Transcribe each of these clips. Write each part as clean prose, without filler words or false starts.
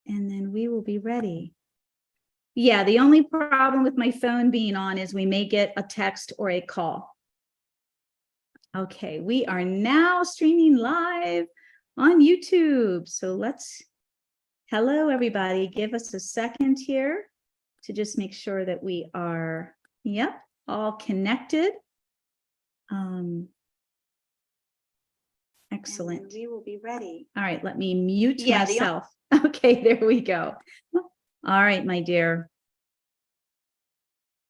and then we will be ready. Yeah, the only problem with my phone being on is we may get a text or a call. Okay, we are now streaming live on YouTube. So hello everybody, give us a second here to just make sure that we are, all connected. Excellent. We will be ready. All right, let me mute myself. Okay, there we go. All right, my dear.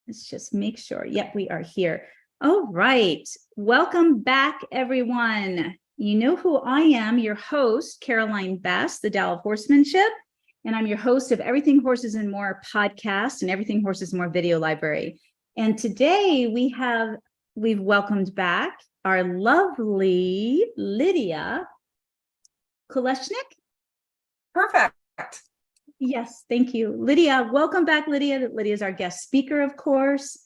Let's just make sure. Yep, we are here. All right. Welcome back, everyone. You know who I am, your host, Caroline Beste, the Tao of Horsemanship. And I'm your host of Everything Horses and More podcast and Everything Horses and More video library. And today we've welcomed back our lovely Lidia Kuleshnyk. Perfect. Yes, thank you. Lydia, welcome back, Lydia. Lydia is our guest speaker, of course.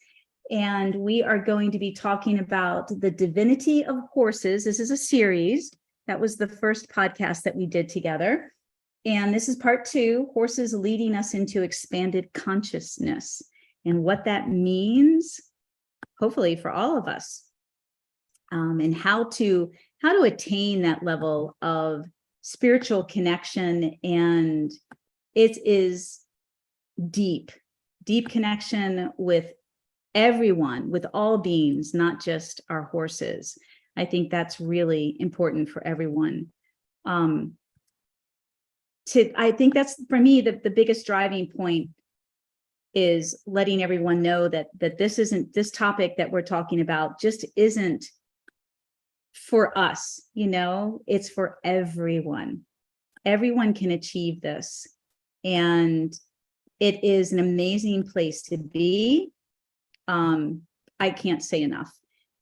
And we are going to be talking about the Divinity of Horses. This is a series. That was the first podcast that we did together. And this is part 2, horses leading us into expanded consciousness and what that means, hopefully for all of us, and how to attain that level of spiritual connection. And it is deep connection with everyone, with all beings, not just our horses. I think that's really important for everyone. I think that's, for me, the biggest driving point is letting everyone know that this topic that we're talking about just isn't for us, it's for everyone. Everyone can achieve this. And it is an amazing place to be. I can't say enough.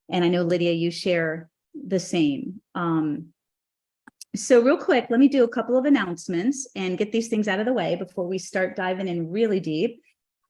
And I know, Lydia, you share the same. So real quick, let me do a couple of announcements and get these things out of the way before we start diving in really deep.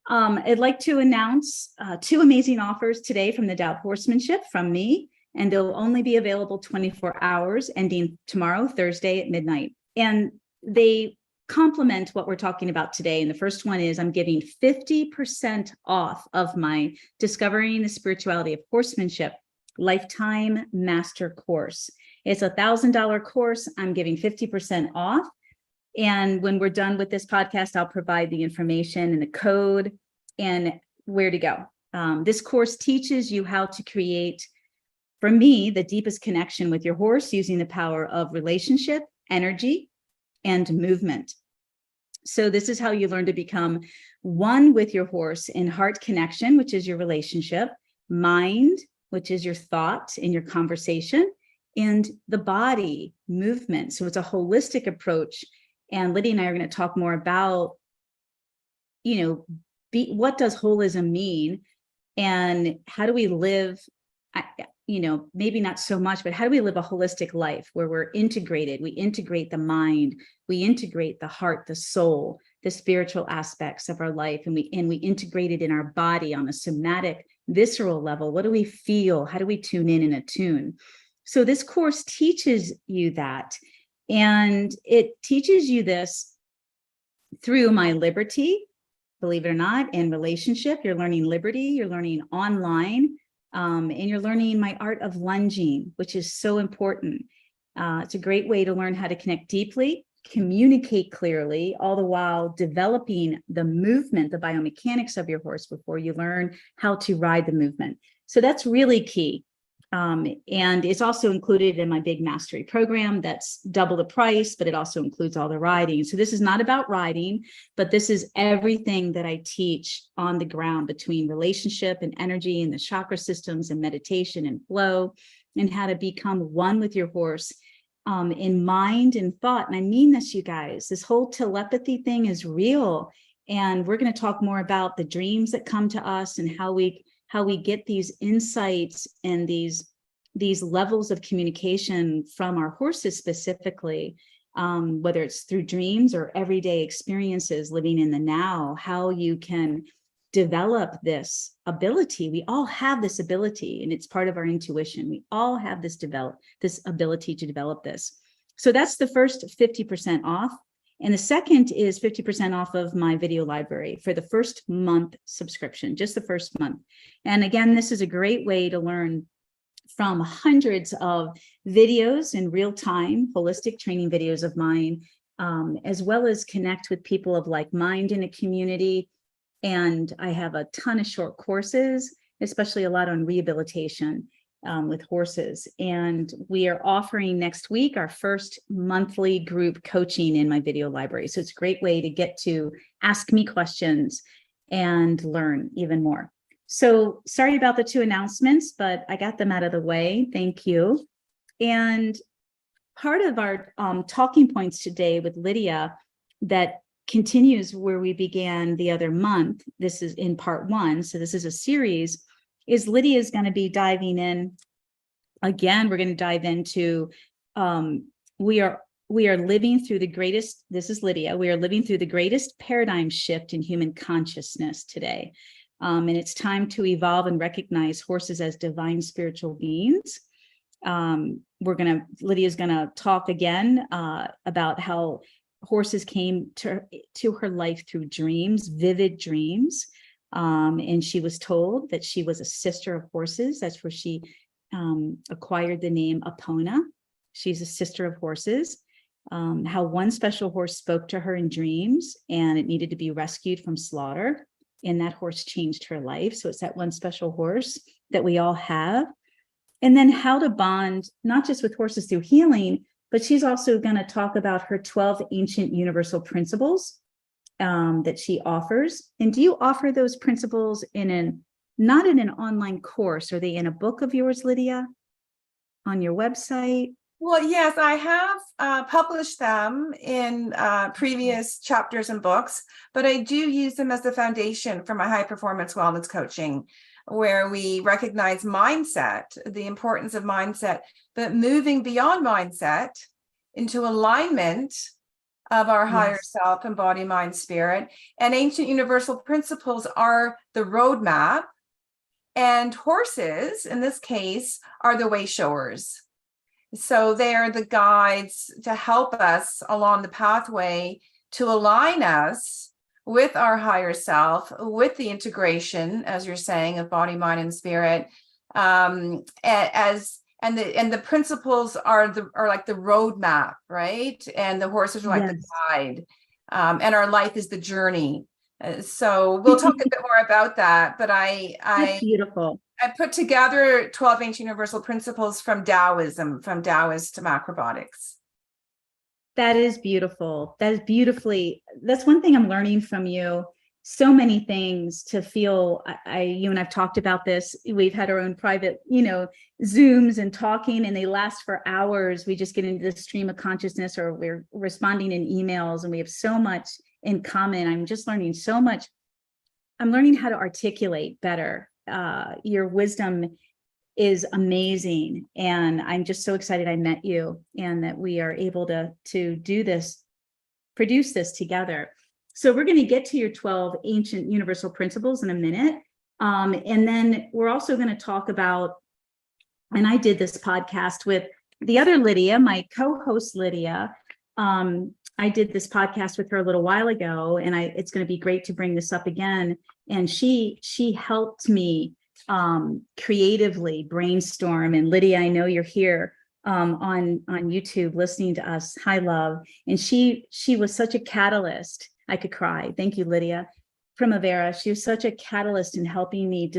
I'd like to announce 2 amazing offers today from the Tao of Horsemanship from me, and they'll only be available 24 hours, ending tomorrow, Thursday at midnight. And they complement what we're talking about today. And the first one is I'm giving 50% off of my Discovering the Spirituality of Horsemanship Lifetime Master Course. It's a $1,000 course. I'm giving 50% off. And when we're done with this podcast, I'll provide the information and the code and where to go. This course teaches you how to create, for me, the deepest connection with your horse using the power of relationship, energy, and movement. So this is how you learn to become one with your horse in heart connection, which is your relationship, mind, which is your thought and your conversation, and the body movement. So it's a holistic approach. And Lydia and I are going to talk more about, what does holism mean and how do we live, maybe not so much, but how do we live a holistic life where we're integrated? We integrate the mind, we integrate the heart, the soul, the spiritual aspects of our life, and we integrate it in our body on a somatic, visceral level. What do we feel? How do we tune in and attune? So this course teaches you that, and it teaches you this through my liberty, believe it or not, and relationship. You're learning liberty, you're learning online. And you're learning my art of lunging, which is so important. It's a great way to learn how to connect deeply, communicate clearly, all the while developing the movement, the biomechanics of your horse before you learn how to ride the movement. So that's really key. And it's also included in my big mastery program. That's double the price, but it also includes all the riding. So this is not about riding, but this is everything that I teach on the ground between relationship and energy and the chakra systems and meditation and flow, and how to become one with your horse in mind and thought. And I mean this, you guys, this whole telepathy thing is real. And we're going to talk more about the dreams that come to us and how we get these insights and these levels of communication from our horses specifically, whether it's through dreams or everyday experiences living in the now, how you can develop this ability. We all have this ability, and it's part of our intuition. We all have this ability to develop this. So that's the first 50% off. And the second is 50% off of my video library for the first month subscription, just the first month. And again, this is a great way to learn from hundreds of videos in real time, holistic training videos of mine, as well as connect with people of like mind in a community. And I have a ton of short courses, especially a lot on rehabilitation with horses. And we are offering next week our first monthly group coaching in my video library. So it's a great way to get to ask me questions and learn even more. So sorry about the two announcements, but I got them out of the way. Thank you. And part of our talking points today with Lidia that continues where we began the other month, this is in part one, so this is a series, is Lidia is going to be diving in. Again, we're going to dive into, we are living through the greatest, this is Lidia, we are living through the greatest paradigm shift in human consciousness today. And it's time to evolve and recognize horses as divine spiritual beings. Lydia's gonna talk again about how horses came to her life through dreams, vivid dreams. And she was told that she was a sister of horses. That's where she acquired the name Epona. She's a sister of horses. How one special horse spoke to her in dreams and it needed to be rescued from slaughter. And that horse changed her life. So it's that one special horse that we all have. And then how to bond, not just with horses through healing, but she's also going to talk about her 12 ancient universal principles that she offers. And do you offer those principles not in an online course? Are they in a book of yours, Lidia, on your website? Well, yes, I have published them in previous chapters and books, but I do use them as the foundation for my high performance wellness coaching, where we recognize mindset, the importance of mindset, but moving beyond mindset into alignment of our higher self and body, mind, spirit. And ancient universal principles are the roadmap, and horses, in this case, are the way showers. So they are the guides to help us along the pathway to align us with our higher self, with the integration, as you're saying, of body, mind, and spirit. And the principles are like the roadmap, right? And the horses are like the guide, and our life is the journey. So we'll talk a bit more about that. But That's beautiful. I put together 12 ancient universal principles from Taoism, from Taoist to macrobiotics. That is beautiful. That is beautifully, that's one thing I'm learning from you. So many things to feel, you and I've talked about this. We've had our own private, Zooms and talking, and they last for hours. We just get into the stream of consciousness, or we're responding in emails, and we have so much in common. I'm just learning so much. I'm learning how to articulate better. Your wisdom is amazing. And I'm just so excited I met you and that we are able to do this, produce this together. So we're going to get to your 12 ancient universal principles in a minute. And then we're also going to talk about, and I did this podcast with the other Lidia, my co-host Lidia. I did this podcast with her a little while ago, and it's going to be great to bring this up again. And she helped me creatively brainstorm. And Lidia, I know you're here on YouTube listening to us. Hi, love. And she was such a catalyst. I could cry. Thank you, Lidia Primavera. She was such a catalyst in helping me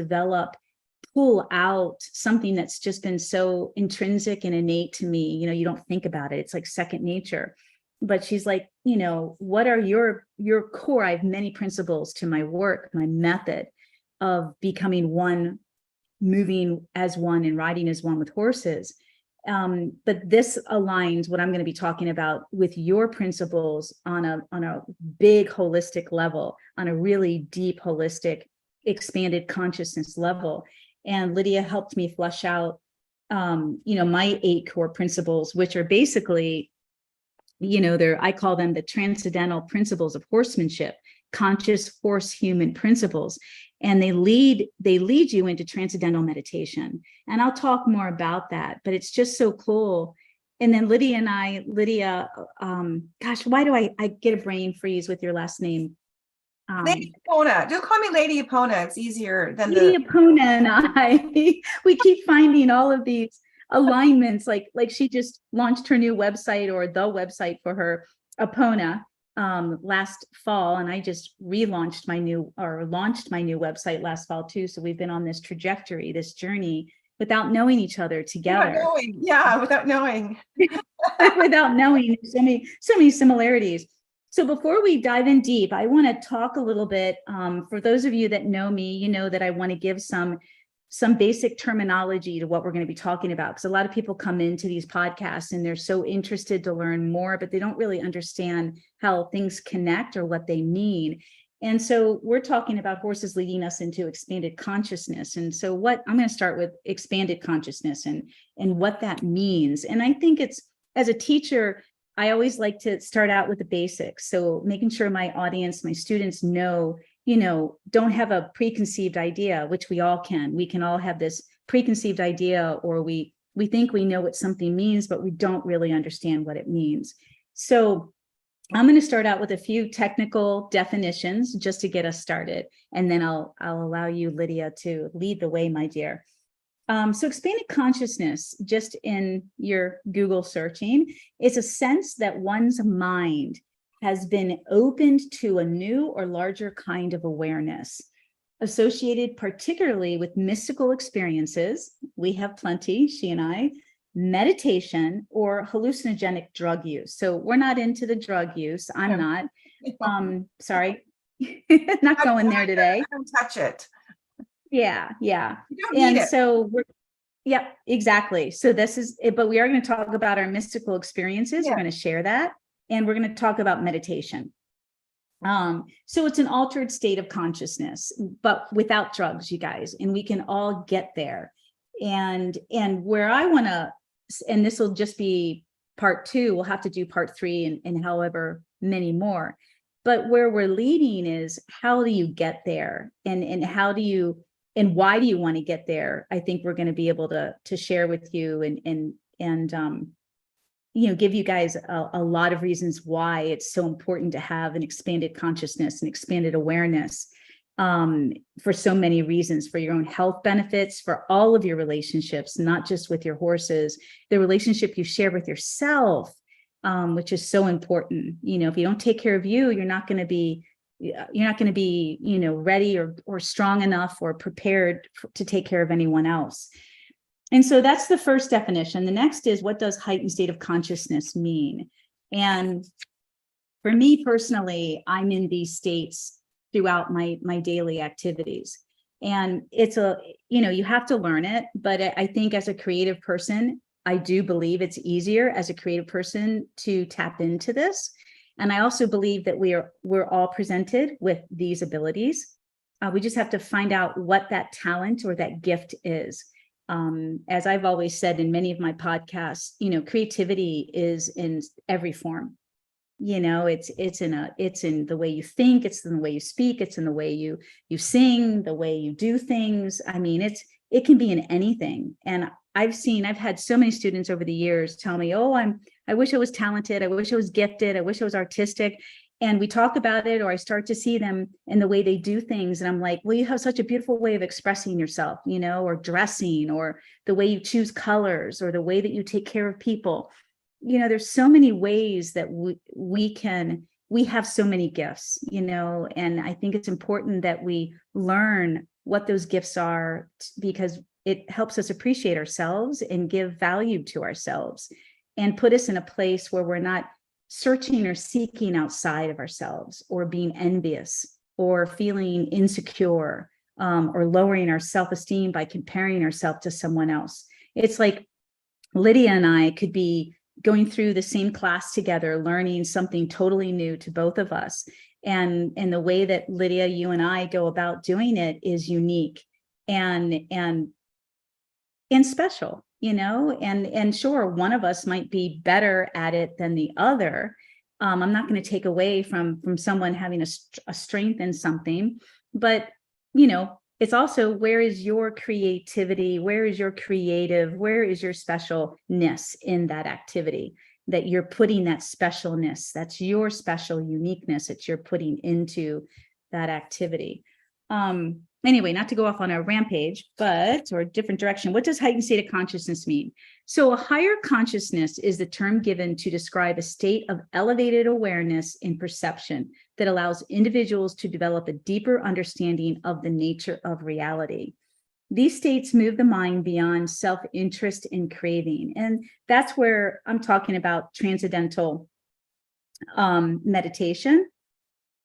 pull out something that's just been so intrinsic and innate to me. You don't think about it. It's like second nature. But she's like, what are your core? I have many principles to my work, my method of becoming one, moving as one, and riding as one with horses. But this aligns what I'm going to be talking about with your principles on a big holistic level, on a really deep holistic expanded consciousness level. And Lidia helped me flesh out, my 8 core principles, which are basically, I call them the transcendental principles of horsemanship, conscious horse human principles. And they lead you into transcendental meditation. And I'll talk more about that, but it's just so cool and then Lydia, gosh, why do I get a brain freeze with your last name? Lady Epona. Just call me Lady Epona. It's easier than Lydia Puna and I, we keep finding all of these alignments. Like she just launched her new website, or the website for her Epona last fall, and I just launched my new website last fall too. So we've been on this trajectory, this journey, without knowing each other together. Without knowing. Without knowing so many similarities. So before we dive in deep, I want to talk a little bit, for those of you that know me, you know that I want to give some basic terminology to what we're going to be talking about, because a lot of people come into these podcasts and they're so interested to learn more, but they don't really understand how things connect or what they mean. And so we're talking about horses leading us into expanded consciousness. And so I'm going to start with expanded consciousness and what that means. And I think it's, as a teacher, I always like to start out with the basics. So making sure my audience, my students know, don't have a preconceived idea, which we all can. We can all have this preconceived idea, or we think we know what something means, but we don't really understand what it means. So I'm going to start out with a few technical definitions just to get us started. And then I'll allow you, Lydia, to lead the way, my dear. So expanded consciousness, just in your Google searching, is a sense that one's mind has been opened to a new or larger kind of awareness, associated particularly with mystical experiences. We have plenty, she and I, meditation, or hallucinogenic drug use. So we're not into the drug use. I'm not. Sorry, not going there today. Don't touch it. Yeah. You don't need it. So yep, exactly. So this is it, but we are going to talk about our mystical experiences. Yeah. We're going to share that, and we're going to talk about meditation. So it's an altered state of consciousness, but without drugs, you guys, and we can all get there. And where I want to, and this will just be part 2, we'll have to do part 3 and however many more. But where we're leading is, how do you get there? And how do you, and why do you want to get there? I think we're going to be able to share with you and give you guys a lot of reasons why it's so important to have an expanded consciousness and expanded awareness, for so many reasons, for your own health benefits, for all of your relationships, not just with your horses, the relationship you share with yourself, which is so important. If you don't take care of you, you're not going to be ready or strong enough or prepared to take care of anyone else. And so that's the first definition. The next is, what does heightened state of consciousness mean? And for me personally, I'm in these states throughout my daily activities. And it's you have to learn it, but I think as a creative person, I do believe it's easier as a creative person to tap into this. And I also believe that we're all presented with these abilities. We just have to find out what that talent or that gift is. As I've always said in many of my podcasts, creativity is in every form. It's in the way you think, it's in the way you speak, it's in the way you sing, the way you do things. I mean, it can be in anything. And I've had so many students over the years tell me, I wish I was talented. I wish I was gifted. I wish I was artistic. And we talk about it, or I start to see them in the way they do things. And I'm like, well, you have such a beautiful way of expressing yourself, or dressing, or the way you choose colors, or the way that you take care of people. There's so many ways that we have so many gifts, and I think it's important that we learn what those gifts are, because it helps us appreciate ourselves and give value to ourselves and put us in a place where we're not searching or seeking outside of ourselves, or being envious, or feeling insecure, or lowering our self-esteem by comparing ourselves to someone else. It's like Lydia and I could be going through the same class together, learning something totally new to both of us. And the way that Lydia, you and I go about doing it is unique and special. And sure, one of us might be better at it than the other. I'm not going to take away from someone having a strength in something, but it's also, where is your creativity? Where is your creative? Where is your specialness in that activity? That you're putting that specialness, that's your special uniqueness that you're putting into that activity. Anyway, not to go off on a rampage, but, or a different direction, what does heightened state of consciousness mean? So a higher consciousness is the term given to describe a state of elevated awareness and perception that allows individuals to develop a deeper understanding of the nature of reality. These states move the mind beyond self-interest and craving. And that's where I'm talking about transcendental meditation.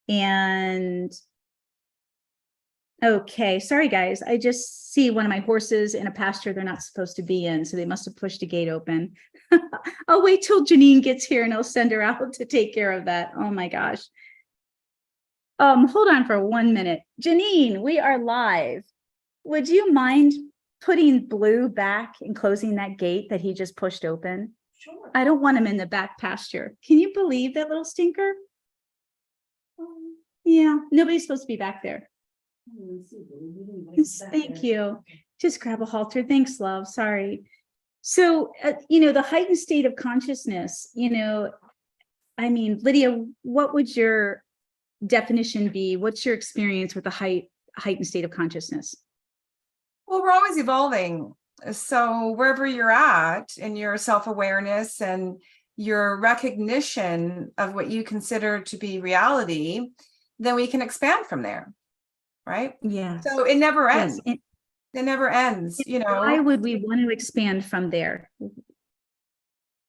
And okay, sorry guys, I just see one of my horses in a pasture they're not supposed to be in, so they must have pushed a gate open. I'll wait till Janine gets here and I'll send her out to take care of that. Oh my gosh. Hold on for 1 minute. Janine, we are live. Would you mind putting Blue back and closing that gate that he just pushed open? Sure. I don't want him in the back pasture. Can you believe that little stinker? Yeah, nobody's supposed to be back there. Thank you. Just grab a halter. Thanks, love. Sorry. So, the heightened state of consciousness, I mean, Lydia, what would your definition be? What's your experience with the heightened state of consciousness? Well, we're always evolving. So wherever you're at in your self-awareness and your recognition of what you consider to be reality, then we can expand from there, right? Yeah. So it never ends. Yes. It never ends, Why would we want to expand from there?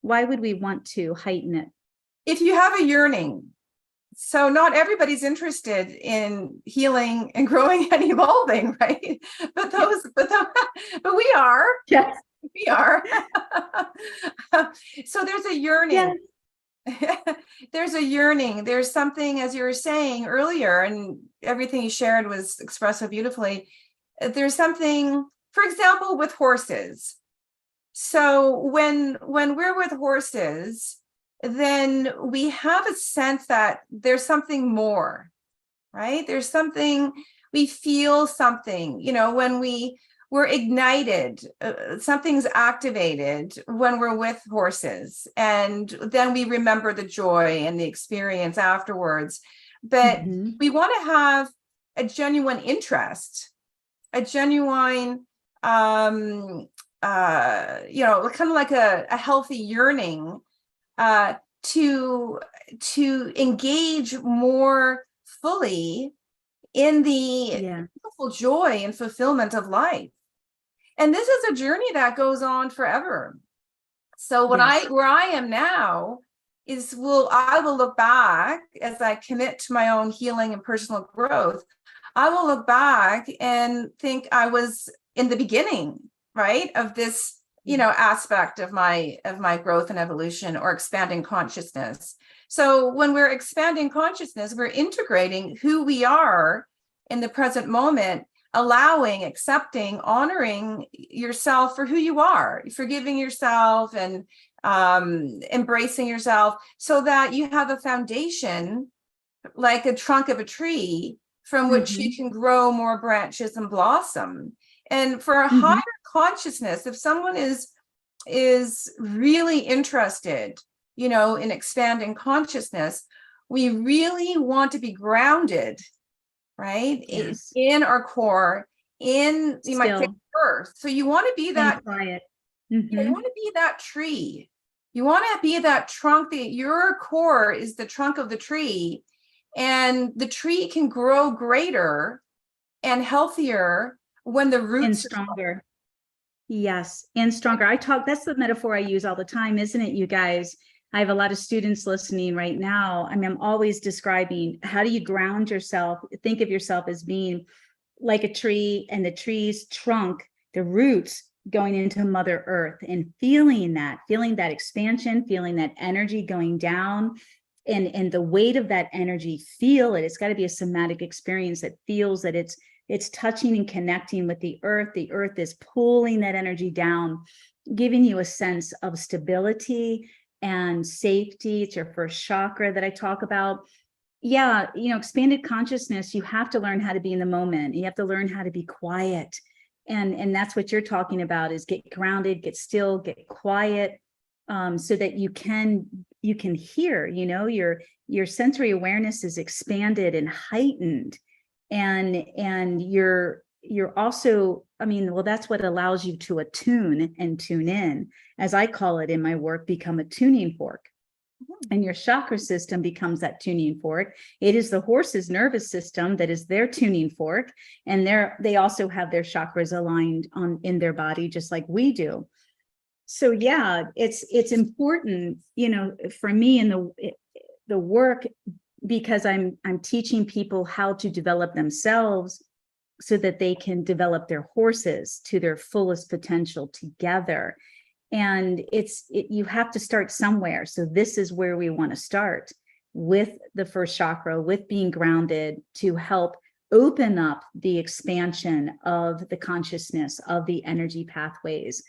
Why would we want to heighten it? If you have a yearning. So not everybody's interested in healing and growing and evolving, right? But we are. Yes. We are. So there's a yearning. Yes. There's a yearning. There's something, as you were saying earlier, and everything you shared was expressed so beautifully. There's something, for example, with horses. So when we're with horses, then we have a sense that there's something more, right? There's something, we feel something, when we're ignited, something's activated when we're with horses, and then we remember the joy and the experience afterwards. But we want to have a genuine interest, a genuine, kind of like a healthy yearning to engage more fully in the beautiful joy and fulfillment of life. And this is a journey that goes on forever. So where I am now is I will look back as I commit to my own healing and personal growth. I will look back and think I was in the beginning, right, of this aspect of my growth and evolution, or expanding consciousness. So when we're expanding consciousness, we're integrating who we are in the present moment, allowing, accepting, honoring yourself for who you are, forgiving yourself and embracing yourself, so that you have a foundation like a trunk of a tree from which you can grow more branches and blossom. And for a higher consciousness, if someone is really interested, in expanding consciousness, we really want to be grounded, right? Yes. In our core, you might take earth. So you want to be that quiet. You want to be that tree. You want to be that trunk. Your core is the trunk of the tree, and the tree can grow greater and healthier when the roots and stronger. Yes, and stronger. That's the metaphor I use all the time, isn't it, you guys? I have a lot of students listening right now. I mean, I'm always describing, how do you ground yourself? Think of yourself as being like a tree, and the tree's trunk, the roots going into Mother Earth, and feeling that expansion, feeling that energy going down, and the weight of that energy, feel it. It's got to be a somatic experience that feels that it's touching and connecting with the earth. The earth is pulling that energy down, giving you a sense of stability and safety. It's your first chakra that I talk about. yeah, expanded consciousness, you have to learn how to be in the moment. You have to learn how to be quiet. And that's what you're talking about, is get grounded, get still, get quiet, so that you can hear, your sensory awareness is expanded and heightened. And you're also, well, that's what allows you to attune and tune in, as I call it in my work, become a tuning fork. And your chakra system becomes that tuning fork. It is the horse's nervous system that is their tuning fork. And they also have their chakras aligned in their body, just like we do. So yeah, it's important, for me in the work, because I'm teaching people how to develop themselves so that they can develop their horses to their fullest potential together. And you have to start somewhere. So this is where we want to start, with the first chakra, with being grounded, to help open up the expansion of the consciousness, of the energy pathways,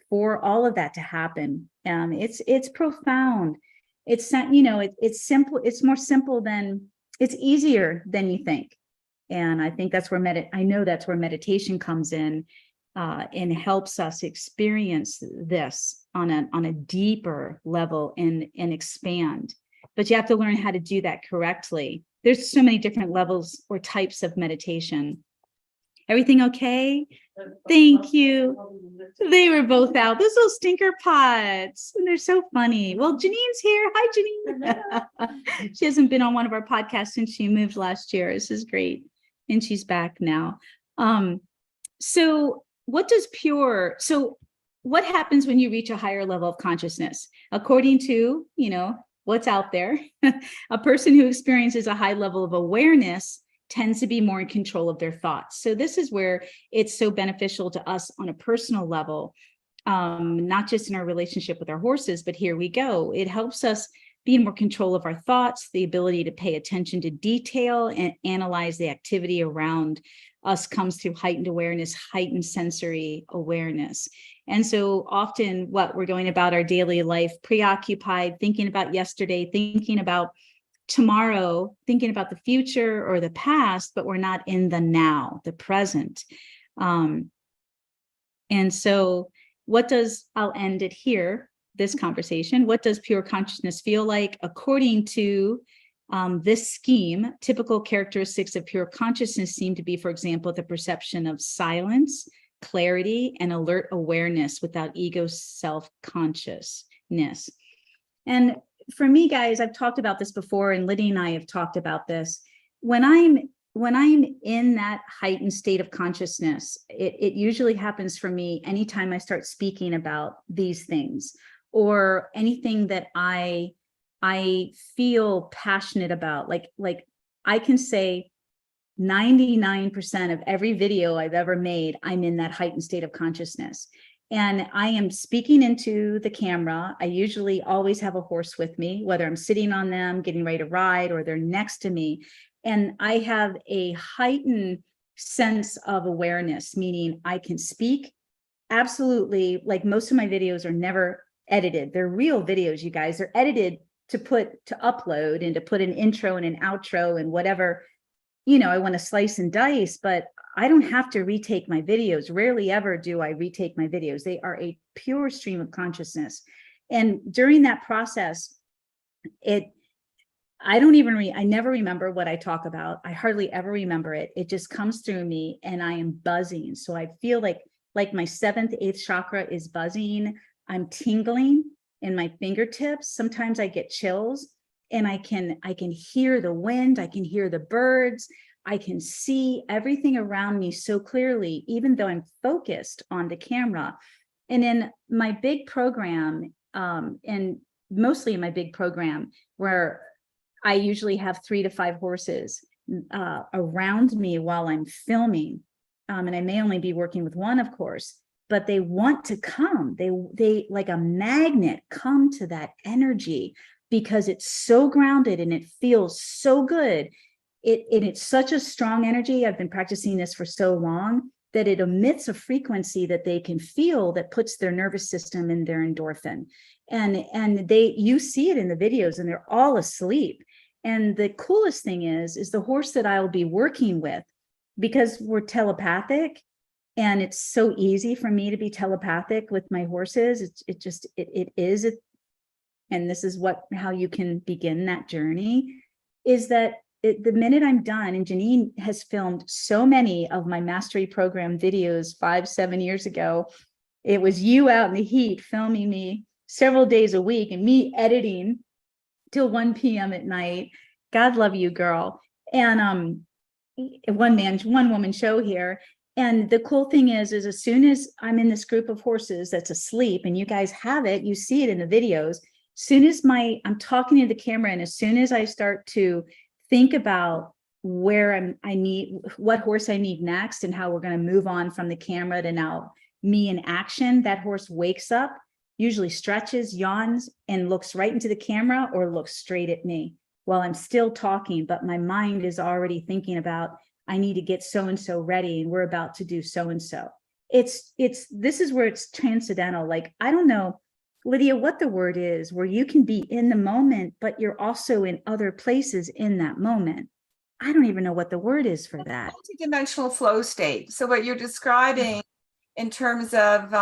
for all of that to happen. It's profound. It's not, it's simple. It's more simple it's easier than you think. And I think that's where I know that's where meditation comes in. And helps us experience this on a deeper level and expand. But you have to learn how to do that correctly. There's so many different levels or types of meditation. Everything okay? Thank you. They were both out. Those little stinker pots. And they're so funny. Well, Janine's here. Hi, Janine. She hasn't been on one of our podcasts since she moved last year. This is great. And she's back now. So what happens when you reach a higher level of consciousness? According to, what's out there, a person who experiences a high level of awareness tends to be more in control of their thoughts. So this is where it's so beneficial to us on a personal level, not just in our relationship with our horses, but here we go. It helps us be in more control of our thoughts, the ability to pay attention to detail and analyze the activity around us comes through heightened awareness, heightened sensory awareness. And so often we're going about our daily life preoccupied, thinking about yesterday, thinking about tomorrow, thinking about the future or the past, but we're not in the now, the present. And so I'll end it here, this conversation. What does pure consciousness feel like? According to this scheme, typical characteristics of pure consciousness seem to be, for example, the perception of silence, clarity, and alert awareness without ego self-consciousness. And for me, guys, I've talked about this before, and Lidia and I have talked about this. When I'm in that heightened state of consciousness, it usually happens for me anytime I start speaking about these things, or anything that I feel passionate about. Like I can say 99% of every video I've ever made, I'm in that heightened state of consciousness. And I am speaking into the camera. I usually always have a horse with me, whether I'm sitting on them, getting ready to ride, or they're next to me. And I have a heightened sense of awareness, meaning I can speak absolutely. Like, most of my videos are never edited. They're real videos, you guys. They're edited to upload and to put an intro and an outro and whatever, I want to slice and dice, but I don't have to retake my videos. Rarely ever do I retake my videos. They are a pure stream of consciousness. And during that process, I never remember what I talk about. I hardly ever remember it. It just comes through me and I am buzzing. So I feel like my 7th, 8th chakra is buzzing. I'm tingling in my fingertips. Sometimes I get chills, and I can hear the wind. I can hear the birds. I can see everything around me so clearly, even though I'm focused on the camera. And in my big program, and mostly in my big program, where I usually have 3 to 5 horses around me while I'm filming, and I may only be working with one, of course, but they want to come. They like a magnet come to that energy, because it's so grounded and it feels so good. It's such a strong energy. I've been practicing this for so long that it emits a frequency that they can feel, that puts their nervous system in their endorphin. And you see it in the videos, and they're all asleep. And the coolest thing is the horse that I'll be working with, because we're telepathic, and it's so easy for me to be telepathic with my horses. It is, and this is how you can begin that journey, is that the minute I'm done, and Janine has filmed so many of my mastery program videos 5-7 years ago. It was you out in the heat filming me several days a week and me editing till 1 p.m. at night. God love you, girl. And one woman show here. And the cool thing is as soon as I'm in this group of horses that's asleep, and you guys have it, you see it in the videos, soon as I'm talking to the camera, and as soon as I start to think about where what horse I need next, and how we're going to move on from the camera to now me in action, that horse wakes up, usually stretches, yawns, and looks right into the camera or looks straight at me while I'm still talking. But my mind is already thinking about, I need to get so-and-so ready, and we're about to do so-and-so. This is where it's transcendental. Like, I don't know, Lidia, what the word is, where you can be in the moment, but you're also in other places in that moment. I don't even know what the word is for that. Multidimensional flow state. So what you're describing in terms of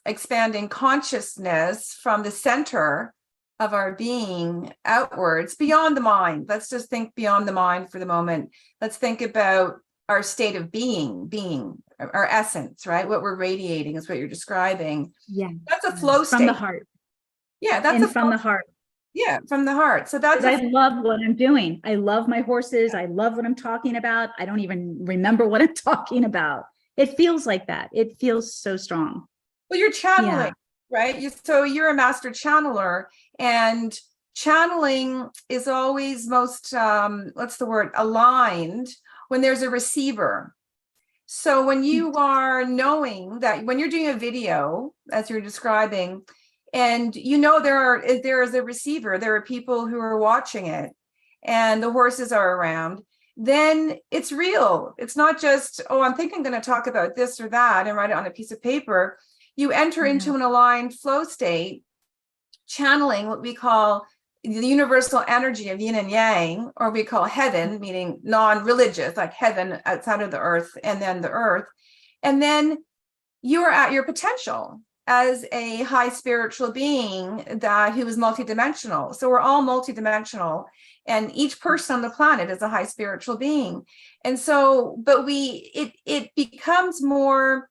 expanding consciousness from the center of our being outwards, beyond the mind. Let's just think beyond the mind for the moment. Let's think about our state of being, our essence, right? What we're radiating is what you're describing. Yeah. That's a flow state. From the heart. Yeah, that's from the heart. Yeah, from the heart. So that's I love what I'm doing. I love my horses. I love what I'm talking about. I don't even remember what I'm talking about. It feels like that. It feels so strong. Well, you're channeling, right? So you're a master channeler, and channeling is always most, aligned when there's a receiver. So when you are knowing that when you're doing a video, as you're describing, and there is a receiver, there are people who are watching it, and the horses are around, then it's real. It's not just, oh, I'm thinking I'm going to talk about this or that and write it on a piece of paper. You enter into an aligned flow state, channeling what we call the universal energy of yin and yang, or we call heaven, meaning non-religious, like heaven outside of the earth, and then the earth. And then you're at your potential as a high spiritual being who is multidimensional. So we're all multidimensional, and each person on the planet is a high spiritual being. And so, but it becomes more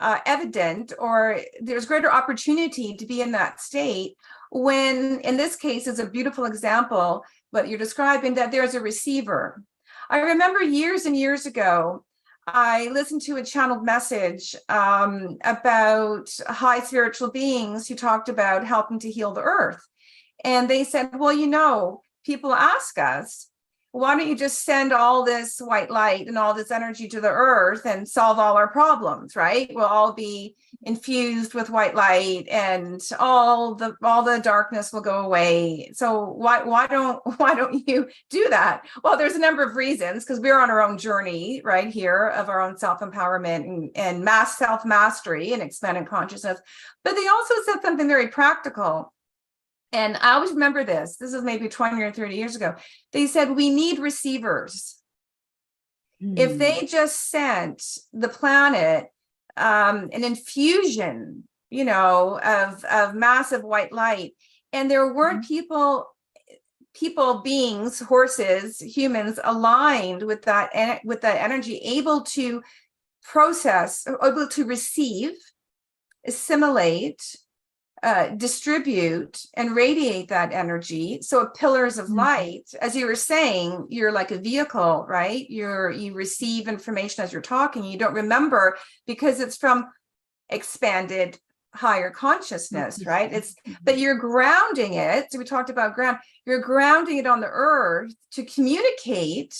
evident, or there's greater opportunity to be in that state when, in this case, is a beautiful example, what you're describing, that there's a receiver. I remember years and years ago, I listened to a channeled message about high spiritual beings who talked about helping to heal the earth. And they said, well, people ask us, why don't you just send all this white light and all this energy to the earth and solve all our problems, right? We'll all be infused with white light, and all the darkness will go away. So why don't you do that? Well, there's a number of reasons, because we're on our own journey right here of our own self-empowerment and self-mastery and expanding consciousness. But they also said something very practical. And I always remember this is maybe 20 or 30 years ago. They said, we need receivers. If they just sent the planet an infusion, of massive white light, and there weren't people, beings, horses, humans aligned with that energy, able to process, able to receive, assimilate, distribute and radiate that energy. So pillars of light, as you were saying, you're like a vehicle, right? You receive information as you're talking. You don't remember because it's from expanded higher consciousness, right? But you're grounding it. So we talked about you're grounding it on the earth to communicate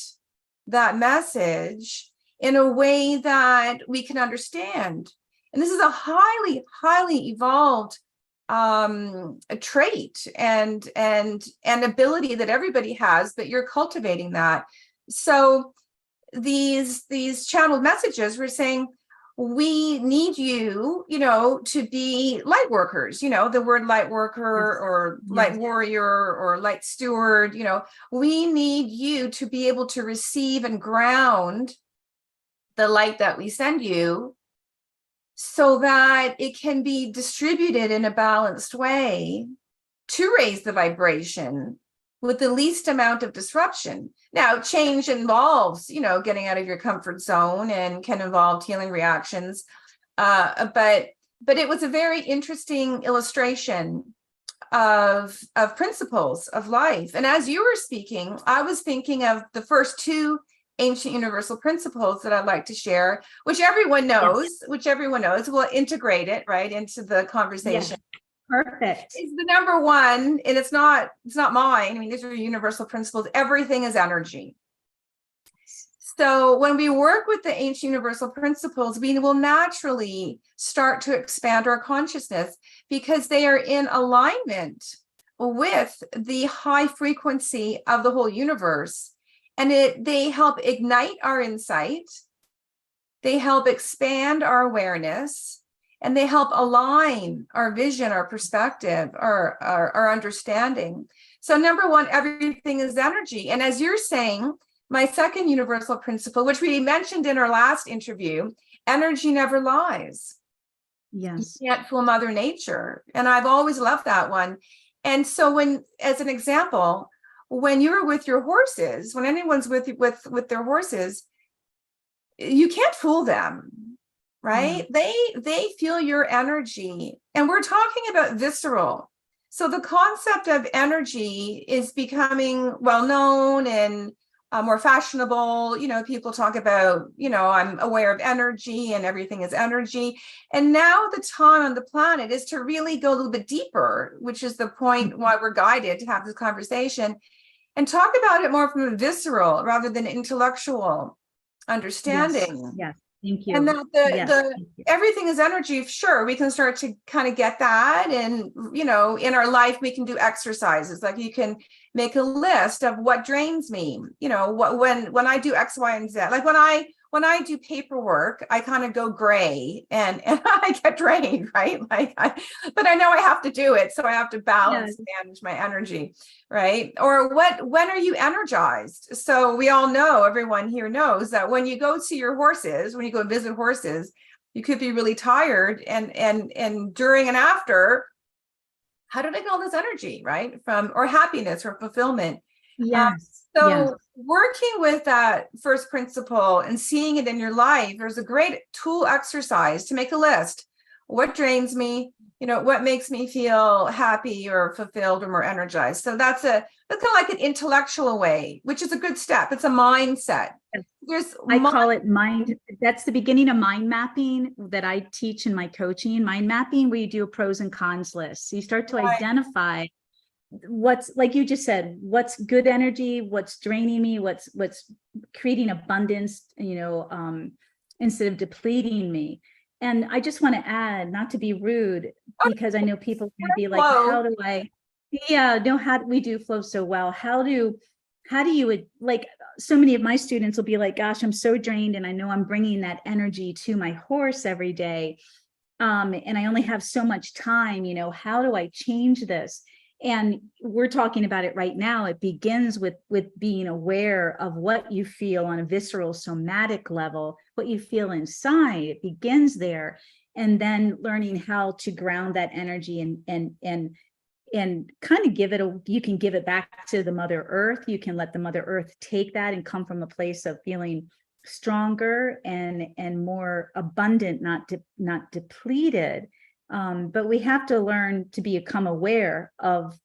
that message in a way that we can understand. And this is a highly, highly evolved a trait and ability that everybody has, but you're cultivating that. So these channeled messages were saying, we need you, to be light workers, the word light worker or light warrior or light steward, we need you to be able to receive and ground the light that we send you so that it can be distributed in a balanced way to raise the vibration with the least amount of disruption. Now, change involves, getting out of your comfort zone and can involve healing reactions. But it was a very interesting illustration of principles of life. And as you were speaking, I was thinking of the first two ancient universal principles that I'd like to share, which everyone knows, we'll integrate it right into the conversation. Yes. Perfect. It's the number one, and it's not mine. I mean, these are universal principles. Everything is energy. So when we work with the ancient universal principles, we will naturally start to expand our consciousness because they are in alignment with the high frequency of the whole universe. And they help ignite our insight. They help expand our awareness. And they help align our vision, our perspective, our understanding. So number one, everything is energy. And as you're saying, my second universal principle, which we mentioned in our last interview, energy never lies. Yes. You can't fool Mother Nature. And I've always loved that one. And so as an example, when you're with your horses, when anyone's with their horses, you can't fool them. Right? They feel your energy. And we're talking about visceral. So the concept of energy is becoming well known and more fashionable. People talk about, I'm aware of energy and everything is energy. And now the time on the planet is to really go a little bit deeper, which is the point why we're guided to have this conversation and talk about it more from a visceral rather than intellectual understanding. Yes. Thank you. And that everything is energy. Sure, we can start to kind of get that. And, in our life, we can do exercises. Like you can make a list of what drains me, when I do X, Y, and Z. Like when I do paperwork, I kind of go gray and I get drained, right? But I know I have to do it. So I have to balance and manage my energy, right? Or when are you energized? So we all know, everyone here knows that when you go see your horses, when you go visit horses, you could be really tired and during and after, how did I get all this energy, right? Or happiness or fulfillment. So working with that first principle and seeing it in your life, there's a great tool exercise to make a list. What drains me? What makes me feel happy or fulfilled or more energized? So that's kind of like an intellectual way, which is a good step. It's a mindset. I call it mind. That's the beginning of mind mapping that I teach in my coaching. Mind mapping, where you do a pros and cons list. So you start to identify what's, like you just said, what's good energy, what's draining me, what's creating abundance, instead of depleting me. And I just want to add, not to be rude, because I know people can be like, how do I, how do we do flow so well? How do you, like, so many of my students will be like, gosh, I'm so drained. And I know I'm bringing that energy to my horse every day. And I only have so much time, how do I change this? And we're talking about it right now. It begins with being aware of what you feel on a visceral somatic level, what you feel inside. It begins there. And then learning how to ground that energy and kind of you can give it back to the Mother Earth. You can let the Mother Earth take that and come from a place of feeling stronger and more abundant, not depleted. But we have to learn to become aware of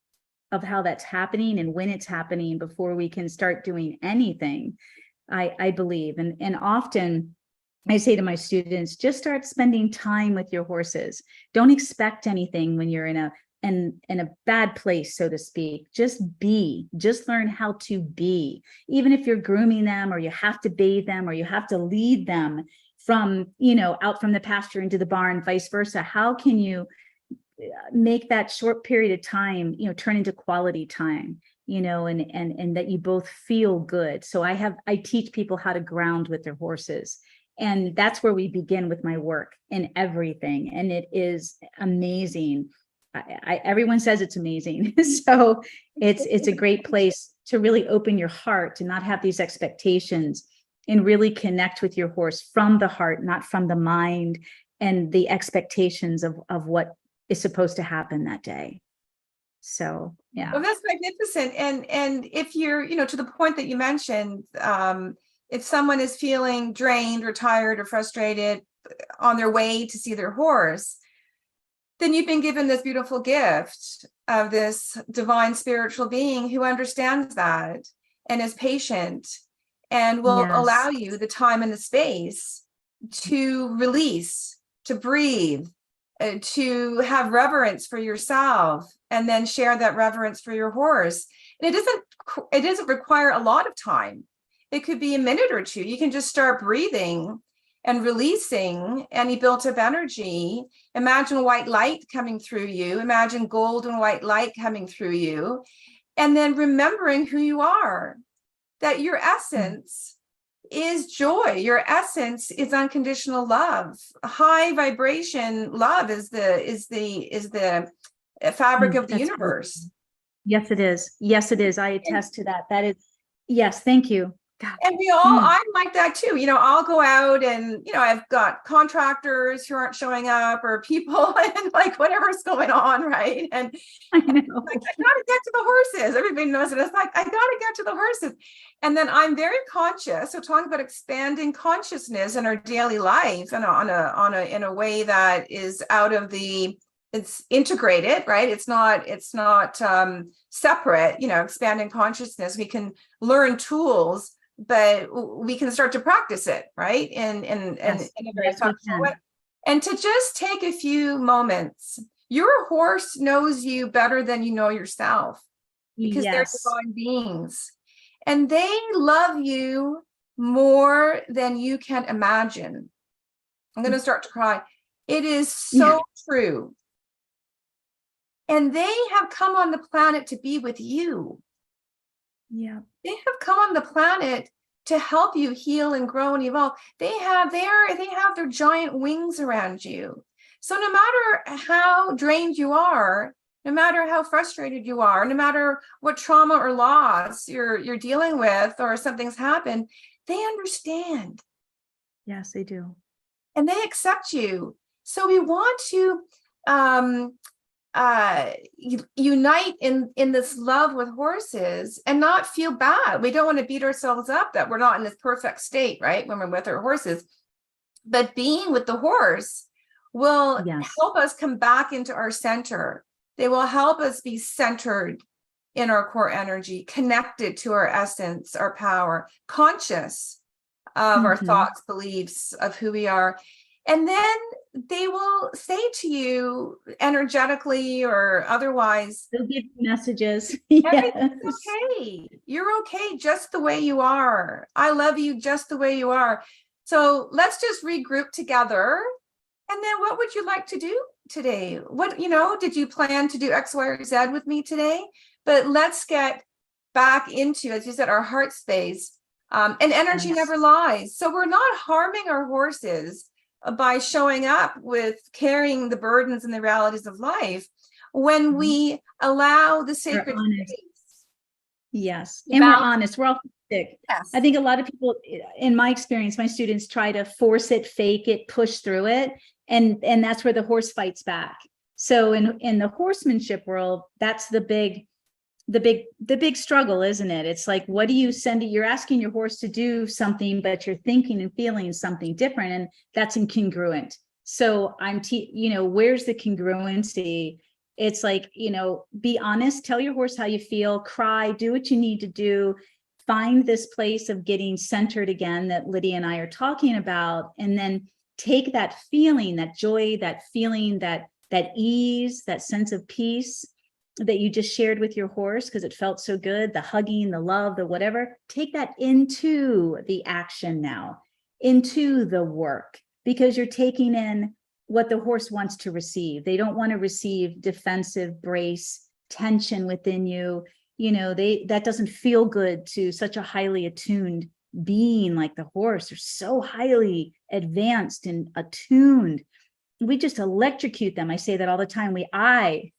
how that's happening and when it's happening before we can start doing anything, I believe. And often I say to my students, just start spending time with your horses. Don't expect anything when you're in a bad place, so to speak. Just learn how to be. Even if you're grooming them, or you have to bathe them, or you have to lead them from, out from the pasture into the barn, vice versa. How can you make that short period of time, turn into quality time, and that you both feel good? So I teach people how to ground with their horses. And that's where we begin with my work and everything. And it is amazing. Everyone says it's amazing. So it's a great place to really open your heart, to not have these expectations, and really connect with your horse from the heart, not from the mind and the expectations of what is supposed to happen that day. So, yeah. Well, that's magnificent. And if you're, to the point that you mentioned, if someone is feeling drained or tired or frustrated on their way to see their horse, then you've been given this beautiful gift of this divine spiritual being who understands that and is patient and will allow you the time and the space to release, to breathe, to have reverence for yourself, and then share that reverence for your horse. And it doesn't require a lot of time. It could be a minute or two. You can just start breathing and releasing any built-up energy. Imagine white light coming through you. Imagine golden white light coming through you. And then remembering who you are, that your essence is joy. Your essence is unconditional love. High vibration love is the fabric of the universe. Yes, it is. Yes, it is. I attest to that. That is, yes, thank you. God. And I'm like that too. I'll go out and, I've got contractors who aren't showing up, or people and like whatever's going on, right? And I know. Like, I gotta get to the horses. Everybody knows it. It's like, I gotta get to the horses. And then I'm very conscious. So talking about expanding consciousness in our daily life and in a way that is it's integrated, right? It's not separate, expanding consciousness. We can learn tools, but we can start to practice it, right? In a very functional way. And to just take a few moments. Your horse knows you better than you know yourself, because they're divine beings, and they love you more than you can imagine. I'm going to start to cry. It is so true. And they have come on the planet to be with you. Yeah. They have come on the planet to help you heal and grow and evolve. They have their giant wings around you. So no matter how drained you are, no matter how frustrated you are, no matter what trauma or loss you're dealing with, or something's happened, they understand. Yes, they do. And they accept you. So we want to unite in this love with horses and not feel bad. We don't want to beat ourselves up that we're not in this perfect state, right? When we're with our horses. But being with the horse will help us come back into our center. They will help us be centered in our core energy, connected to our essence, our power, conscious of our thoughts, beliefs, of who we are. And then they will say to you energetically or otherwise, they'll give you messages. Everything's okay. You're okay just the way you are. I love you just the way you are. So let's just regroup together. And then what would you like to do today? Did you plan to do X, Y, or Z with me today? But let's get back into, as you said, our heart space. And energy never lies. So we're not harming our horses by showing up with carrying the burdens and the realities of life when we allow the sacred space. Yes. And we're honest. We're authentic. Yes. I think a lot of people, in my experience, my students try to force it, fake it, push through it. And that's where the horse fights back. So in the horsemanship world, that's the big struggle, isn't it? It's like, what do you send it? You're asking your horse to do something, but you're thinking and feeling something different, and that's incongruent. So where's the congruency? It's like, be honest, tell your horse how you feel, cry, do what you need to do, find this place of getting centered again that Lidia and I are talking about, and then take that feeling, that joy, that feeling, that ease, that sense of peace that you just shared with your horse because it felt so good, the hugging, the love, the whatever, take that into the action now, into the work, because you're taking in what the horse wants to receive. They don't want to receive defensive brace, tension within you. That doesn't feel good to such a highly attuned being like the horse. They're so highly advanced and attuned. We just electrocute them. I say that all the time. I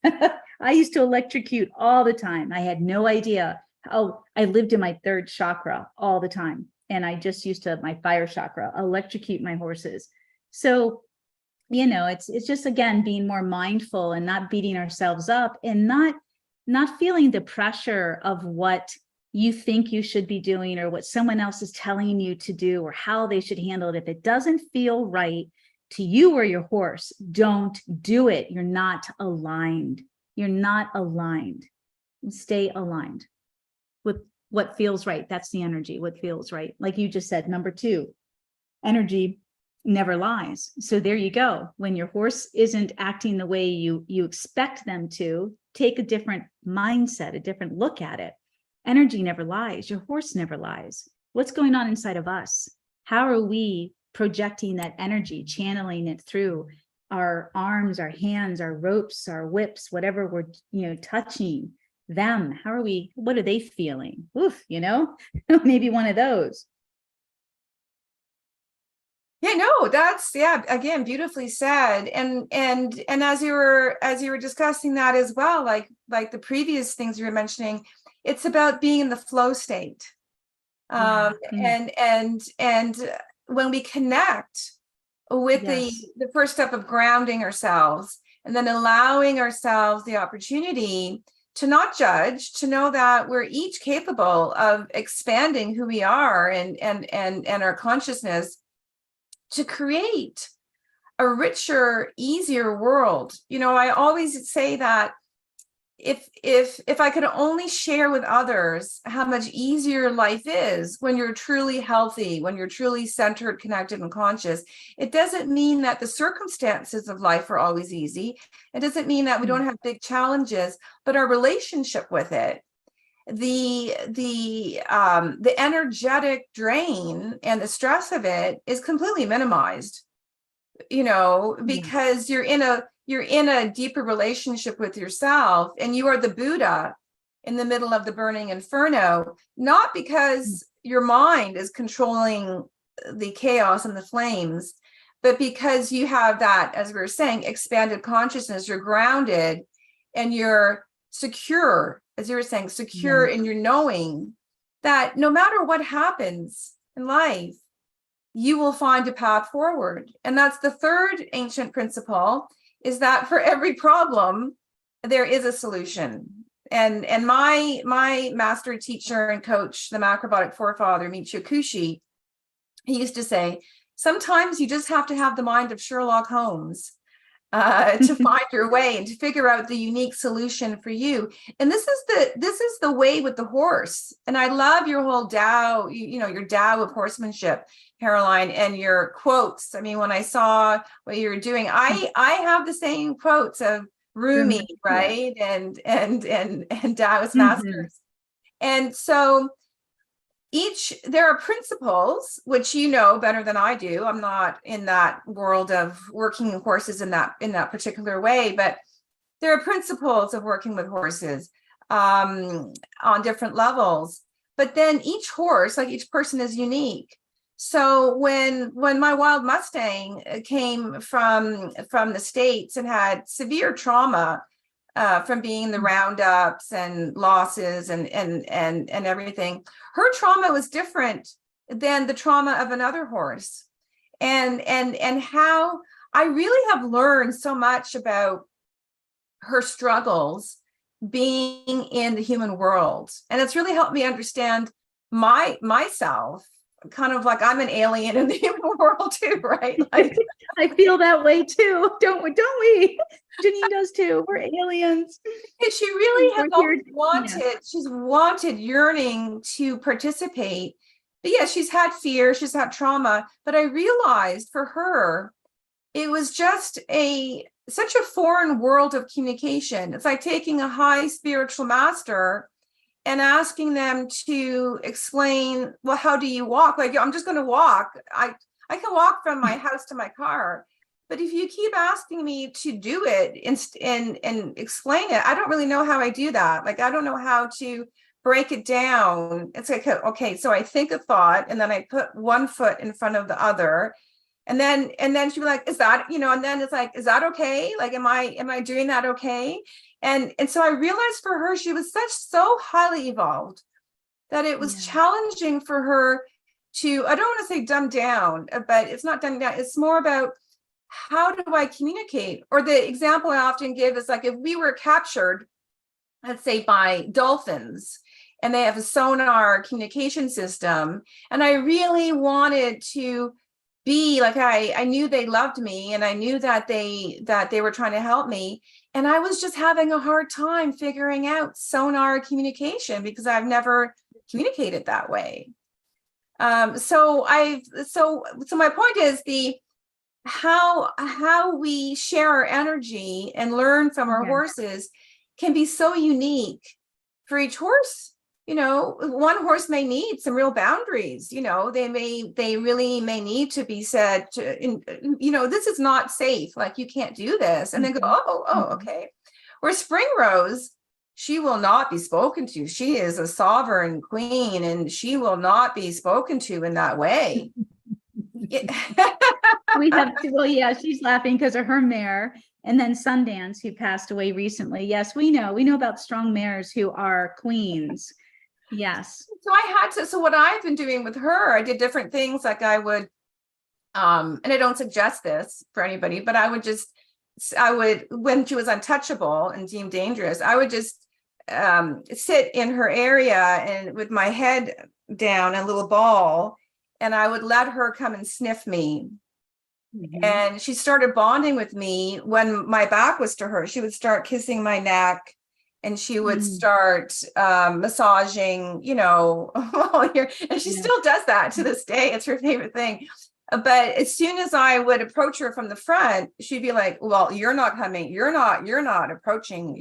used to electrocute all the time. I had no idea how I lived in my third chakra all the time. And I just used to, my fire chakra, electrocute my horses. So, it's just, again, being more mindful and not beating ourselves up, and not feeling the pressure of what you think you should be doing, or what someone else is telling you to do, or how they should handle it. If it doesn't feel right to you or your horse, don't do it. You're not aligned. You're not aligned. Stay aligned with what feels right. That's the energy, what feels right. Like you just said, number 2, energy never lies. So there you go. When your horse isn't acting the way you expect them to, take a different mindset, a different look at it. Energy never lies. Your horse never lies. What's going on inside of us? How are we projecting that energy, channeling it through our arms, our hands, our ropes, our whips, whatever we're, touching them? What are they feeling? Oof, maybe one of those. Yeah, no, that's, again, beautifully said. And as you were discussing that as well, like the previous things you were mentioning, it's about being in the flow state. And when we connect with Yes. the first step of grounding ourselves, and then allowing ourselves the opportunity to not judge, to know that we're each capable of expanding who we are and our consciousness, to create a richer, easier world. I always say that if I could only share with others how much easier life is when you're truly healthy, when you're truly centered, connected, and conscious, it doesn't mean that the circumstances of life are always easy. It doesn't mean that we don't have big challenges, but our relationship with it, the energetic drain and the stress of it is completely minimized, because you're in a deeper relationship with yourself, and you are the Buddha in the middle of the burning inferno, not because your mind is controlling the chaos and the flames, but because you have that, as we were saying, expanded consciousness. You're grounded and you're secure, as you were saying, secure in your knowing that no matter what happens in life, you will find a path forward. And that's the third ancient principle, is that for every problem, there is a solution. And my master teacher and coach, the macrobiotic forefather, Michio Kushi, he used to say, sometimes you just have to have the mind of Sherlock Holmes to find your way and to figure out the unique solution for you. And this is the way with the horse. And I love your whole Tao, your Tao of horsemanship, Caroline, and your quotes. I mean, when I saw what you were doing, I have the same quotes of Rumi, right? And Taoist masters. And so there are principles, which you know better than I do. I'm not in that world of working horses in that particular way, but there are principles of working with horses on different levels. But then each horse, like each person, is unique. So when my wild Mustang came from the States and had severe trauma from being in the roundups and losses and everything, her trauma was different than the trauma of another horse. And how I really have learned so much about her struggles being in the human world. And it's really helped me understand myself, kind of like I'm an alien in the human world too, right? Like, I feel that way too. Don't we? Janine does too. We're aliens. She really has she's wanted, yearning to participate. But yeah, she's had fear, she's had trauma. But I realized for her, it was just such a foreign world of communication. It's like taking a high spiritual master and asking them to explain, well, how do you walk? Like, I'm just going to walk. I can walk from my house to my car. But if you keep asking me to do it and explain it, I don't really know how I do that. Like, I don't know how to break it down. It's like, okay, so I think a thought and then I put one foot in front of the other. And then she'd be like, is that, and then it's like, is that okay? Like, am I doing that okay? And so I realized for her, she was so highly evolved that it was challenging for her to, I don't want to say dumb down, but it's not dumb down. It's more about, how do I communicate? Or the example I often give is like, if we were captured, let's say by dolphins, and they have a sonar communication system, and I really wanted to be like, I knew they loved me, and I knew that they were trying to help me, and I was just having a hard time figuring out sonar communication because I've never communicated that way. So my point is how we share our energy and learn from our horses can be so unique for each horse. One horse may need some real boundaries. They really may need to be said to, this is not safe. Like, you can't do this. And then go, okay. Where Spring Rose, she will not be spoken to. She is a sovereign queen, and she will not be spoken to in that way. We have to, well, yeah, she's laughing because of her mare. And then Sundance, who passed away recently. Yes, we know about strong mares who are queens. Yes. So what I've been doing with her, I did different things. Like I would, and I don't suggest this for anybody, but I would, when she was untouchable and deemed dangerous, I would just sit in her area and with my head down, a little ball, and I would let her come and sniff me. And she started bonding with me when my back was to her. She would start kissing my neck, and she would start massaging, and she still does that to this day. It's her favorite thing. But as soon as I would approach her from the front, she'd be like, well, you're not coming. You're not approaching.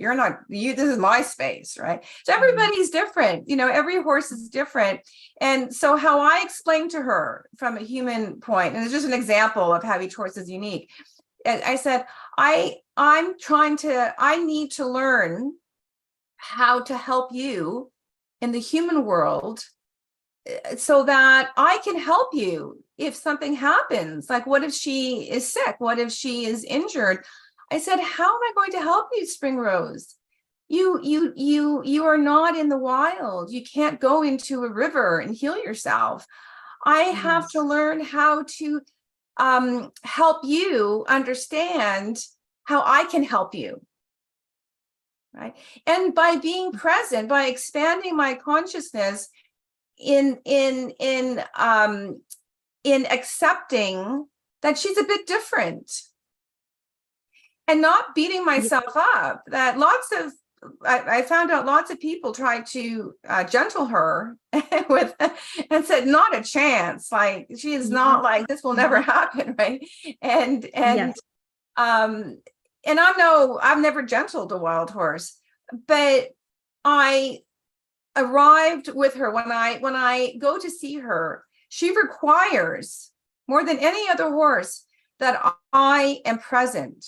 This is my space, right? So everybody's different. Every horse is different. And so how I explain to her from a human point, and it's just an example of how each horse is unique. I said, I need to learn how to help you in the human world so that I can help you if something happens. Like, what if she is sick? What if she is injured? I said, how am I going to help you, Spring Rose? You are not in the wild. You can't go into a river and heal yourself. I have to learn how to help you understand how I can help you. Right. And by being present, by expanding my consciousness in accepting that she's a bit different and not beating myself up, that I found out lots of people tried to gentle her with and said, not a chance. Like, she is not, like, this will never happen. Right. And I've never gentled a wild horse, but I arrived with her when I go to see her. She requires more than any other horse that I am present.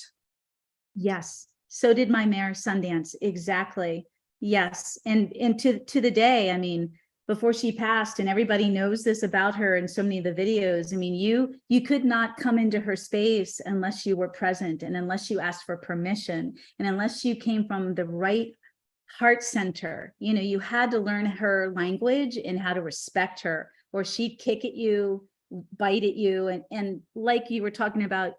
Yes. So did my mare Sundance. Exactly. Yes. And to the day, I mean, before she passed, and everybody knows this about her in so many of the videos. I mean, you could not come into her space unless you were present, and unless you asked for permission, and unless you came from the right heart center. You had to learn her language and how to respect her, or she'd kick at you, bite at you. And like you were talking about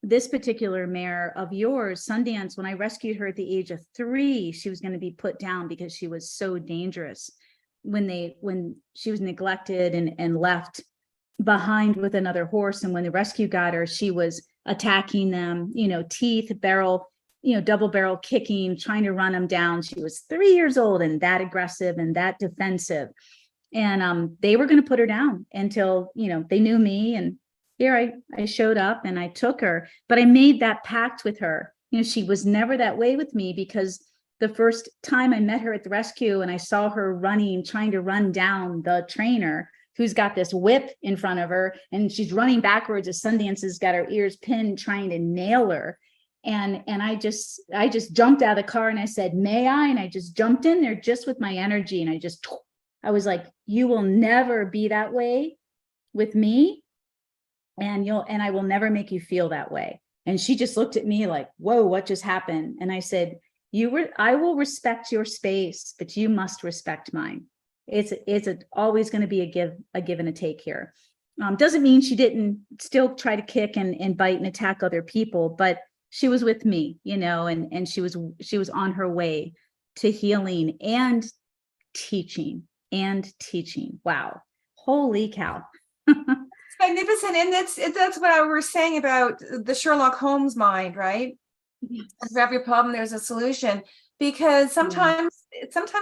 this particular mare of yours, Sundance, when I rescued her at the age of 3, she was going to be put down because she was so dangerous when she was neglected and left behind with another horse. And when the rescue got her, she was attacking them, teeth, barrel, double barrel kicking, trying to run them down. She was 3 years old and that aggressive and that defensive. And they were going to put her down until, they knew me. And here I showed up and I took her, but I made that pact with her. She was never that way with me, because the first time I met her at the rescue and I saw her running, trying to run down the trainer who's got this whip in front of her, and she's running backwards as Sundance has got her ears pinned, trying to nail her. And I just jumped out of the car and I said, may I? And I just jumped in there just with my energy. And I was like, you will never be that way with me. And I will never make you feel that way. And she just looked at me like, whoa, what just happened? And I said, I will respect your space, but you must respect mine. It's always going to be a give and a take here. Doesn't mean she didn't still try to kick and bite and attack other people, but she was with me, and she was on her way to healing and teaching. Wow. Holy cow. Magnificent. And that's what I was saying about the Sherlock Holmes mind, right? Yes. For every problem, there's a solution, because sometimes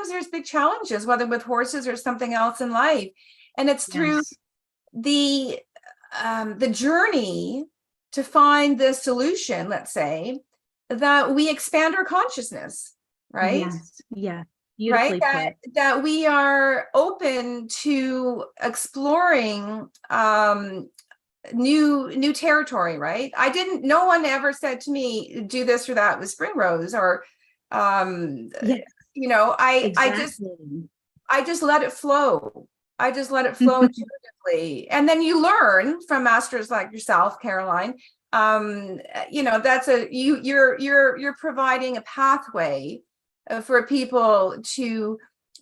there's big challenges, whether with horses or something else in life. And it's through the journey to find the solution, let's say, that we expand our consciousness, right? Yes. Yeah. Right, that we are open to exploring new territory, right? No one ever said to me, do this or that with Spring Rose, or Exactly. I just let it flow. I just let it flow intuitively. And then you learn from masters like yourself, Caroline. That's you're providing a pathway for people to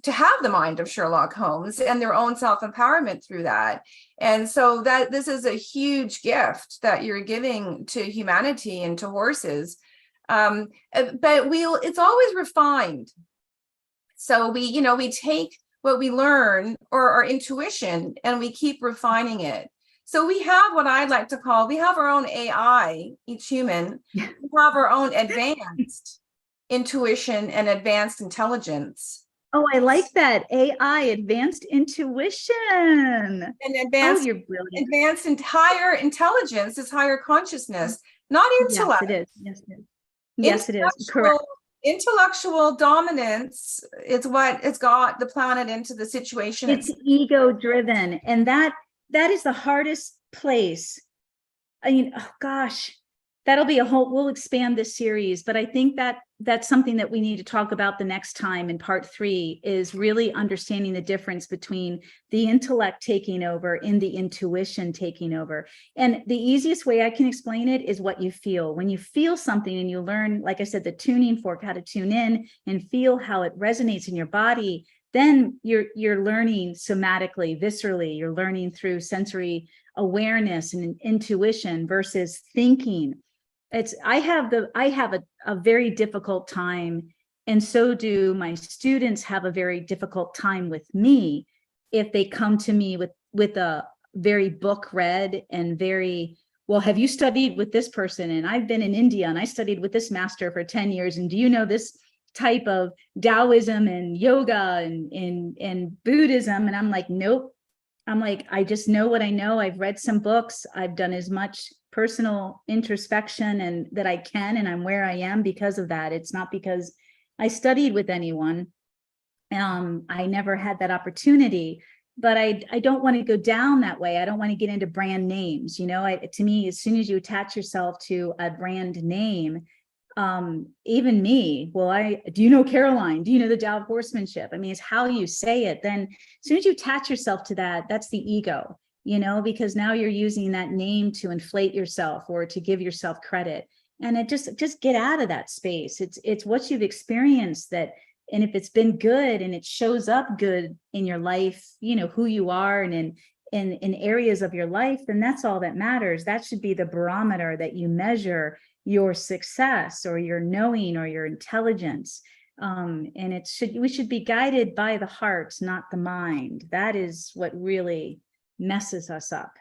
have the mind of Sherlock Holmes and their own self-empowerment through that. And so that this is a huge gift that you're giving to humanity and to horses. But it's always refined. So we take what we learn, or our intuition, and we keep refining it. So we have what I like to call, we have our own AI, each human, we have our own advanced intuition and advanced intelligence. Oh, I like that. AI, advanced intuition. And advanced, you're brilliant. Advanced and higher intelligence is higher consciousness, not intellect. Yes, it is. Yes, it is. Correct. Intellectual dominance is what has got the planet into the situation. It's ego driven. And that is the hardest place. I mean, oh gosh, we'll expand this series, but I think that's something that we need to talk about the next time in part 3, is really understanding the difference between the intellect taking over and the intuition taking over. And the easiest way I can explain it is what you feel. When you feel something and you learn, like I said, the tuning fork, how to tune in and feel how it resonates in your body, then you're learning somatically, viscerally, you're learning through sensory awareness and intuition versus thinking. I have a very difficult time, and so do my students have a very difficult time with me if they come to me with a very book read and very, well, have you studied with this person? And I've been in India and I studied with this master for 10 years. And do you know this type of Taoism and yoga and Buddhism? And I'm like, nope. I'm like, I just know what I know. I've read some books. I've done as much personal introspection and that I can, and I'm where I am because of that. It's not because I studied with anyone. I never had that opportunity, but I don't want to go down that way. I don't want to get into brand names. To me, as soon as you attach yourself to a brand name, even me, do you know Caroline? Do you know the Tao of Horsemanship? I mean, it's how you say it. Then as soon as you attach yourself to that, that's the ego, because now you're using that name to inflate yourself or to give yourself credit. And it just get out of that space. It's what you've experienced that, and if it's been good and it shows up good in your life, who you are and in areas of your life, then that's all that matters. That should be the barometer that you measure your success or your knowing or your intelligence. And we should be guided by the heart, not the mind. That is what really messes us up.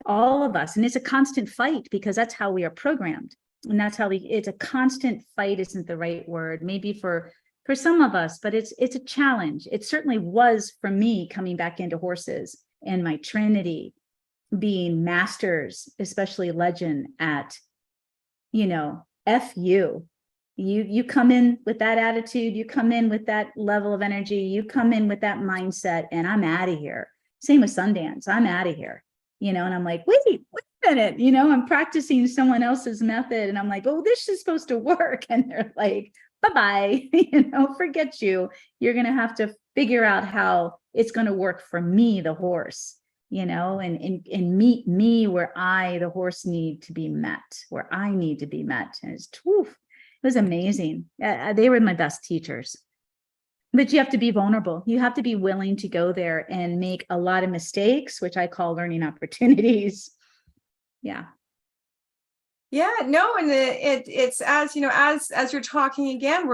All of us. And it's a constant fight because that's how we are programmed. And that's how it's a constant fight isn't the right word, maybe for some of us, but it's a challenge. It certainly was for me coming back into horses and my Trinity being masters, especially legend at, F you. You come in with that attitude, you come in with that level of energy, you come in with that mindset, and I'm out of here. Same with Sundance. I'm out of here, and I'm like, wait, minute, I'm practicing someone else's method and I'm like, oh, this is supposed to work. And they're like, bye-bye, forget you. You're going to have to figure out how it's going to work for me, the horse, and meet me where the horse need to be met, where I need to be met. And it was amazing. They were my best teachers. But you have to be vulnerable. You have to be willing to go there and make a lot of mistakes, which I call learning opportunities. Yeah. Yeah, no, and it's as as you're talking again,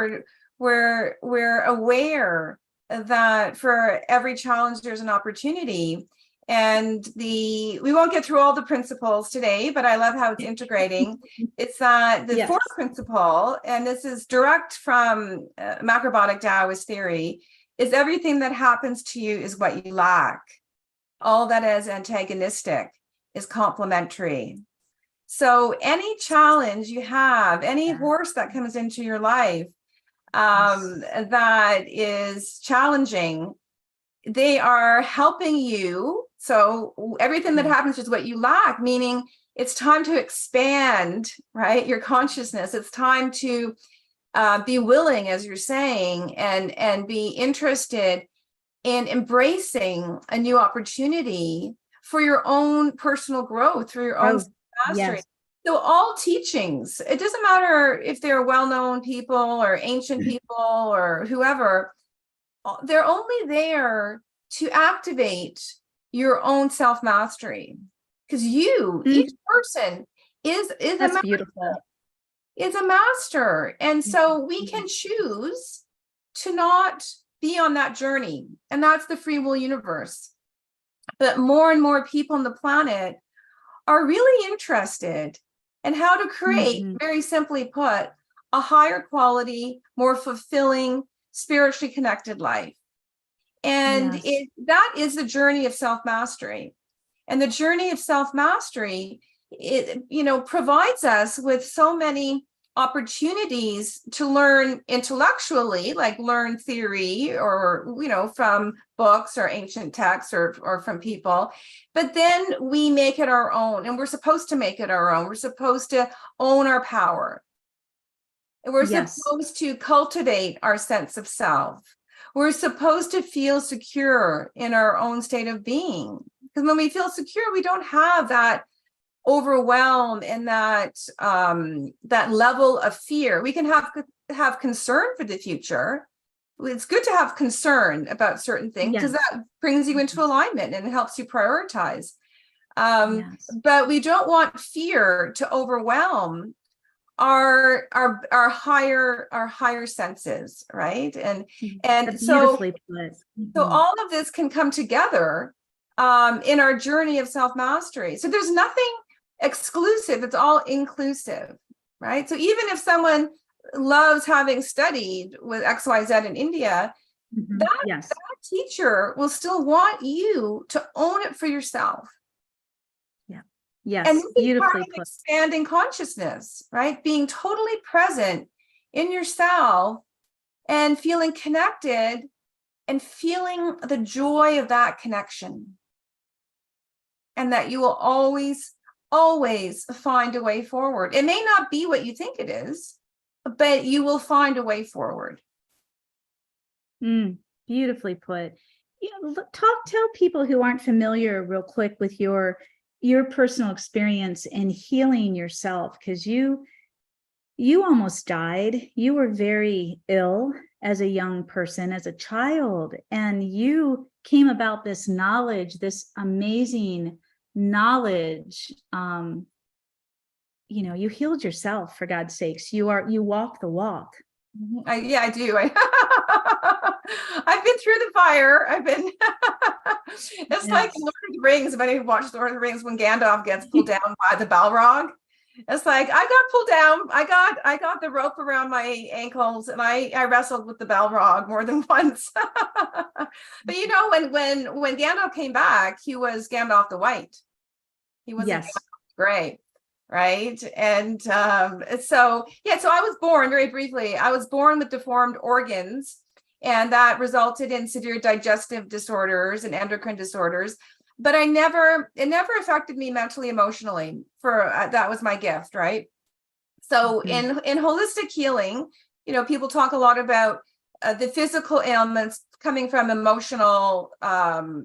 we're aware that for every challenge there's an opportunity, and we won't get through all the principles today, but I love how it's integrating. It's that the Yes. fourth principle, and this is direct from macrobiotic Taoist theory, is everything that happens to you is what you lack. All that is antagonistic is complementary. So any challenge you have, any horse that comes into your life that is challenging, they are helping you. So everything that happens is what you lack, meaning it's time to expand, right? Your consciousness. It's time to be willing, as you're saying, and be interested in embracing a new opportunity for your own personal growth, through your own mastery. Yes. So all teachings, it doesn't matter if they're well-known people or ancient people or whoever, they're only there to activate your own self-mastery. Because each person is a master. Beautiful. Is a master. And so we can choose to not be on that journey. And that's the free will universe. But more and more people on the planet are really interested in how to create, very simply put, a higher quality, more fulfilling, spiritually connected life. And that is the journey of self-mastery. And the journey of self-mastery, it provides us with so many opportunities to learn intellectually, like learn theory or from books or ancient texts or from people, but then we make it our own, and we're supposed to make it our own. We're supposed to own our power, and we're supposed to cultivate our sense of self. We're supposed to feel secure in our own state of being, because when we feel secure, we don't have that overwhelm and that level of fear. We can have concern for the future. It's good to have concern about certain things, because that brings you into alignment and it helps you prioritize. But we don't want fear to overwhelm our higher senses, right? And so all of this can come together in our journey of self-mastery. So there's nothing exclusive, it's all inclusive, right? So even if someone loves having studied with XYZ in India, that teacher will still want you to own it for yourself. And beautifully put. Expanding consciousness, right? Being totally present in yourself and feeling connected and feeling the joy of that connection. And that you will always find a way forward. It may not be what you think it is, but you will find a way forward. Beautifully put. Tell people who aren't familiar real quick with your personal experience in healing yourself, because you almost died. You were very ill as a young person, as a child, and you came about this knowledge, this amazing knowledge. You healed yourself, for God's sakes. You walk the walk. I do. I've been through the fire. It's like Lord of the Rings. If anyone watched Lord of the Rings, when Gandalf gets pulled down by the Balrog, it's like I got pulled down. I got the rope around my ankles, and I wrestled with the Balrog more than once. But when Gandalf came back, he was Gandalf the White. He wasn't Gandalf the Gray. Right. And so I was born, very briefly, I was born with deformed organs, and that resulted in severe digestive disorders and endocrine disorders. but it never affected me mentally, emotionally. That was my gift, right? So in holistic healing, people talk a lot about the physical ailments coming from emotional,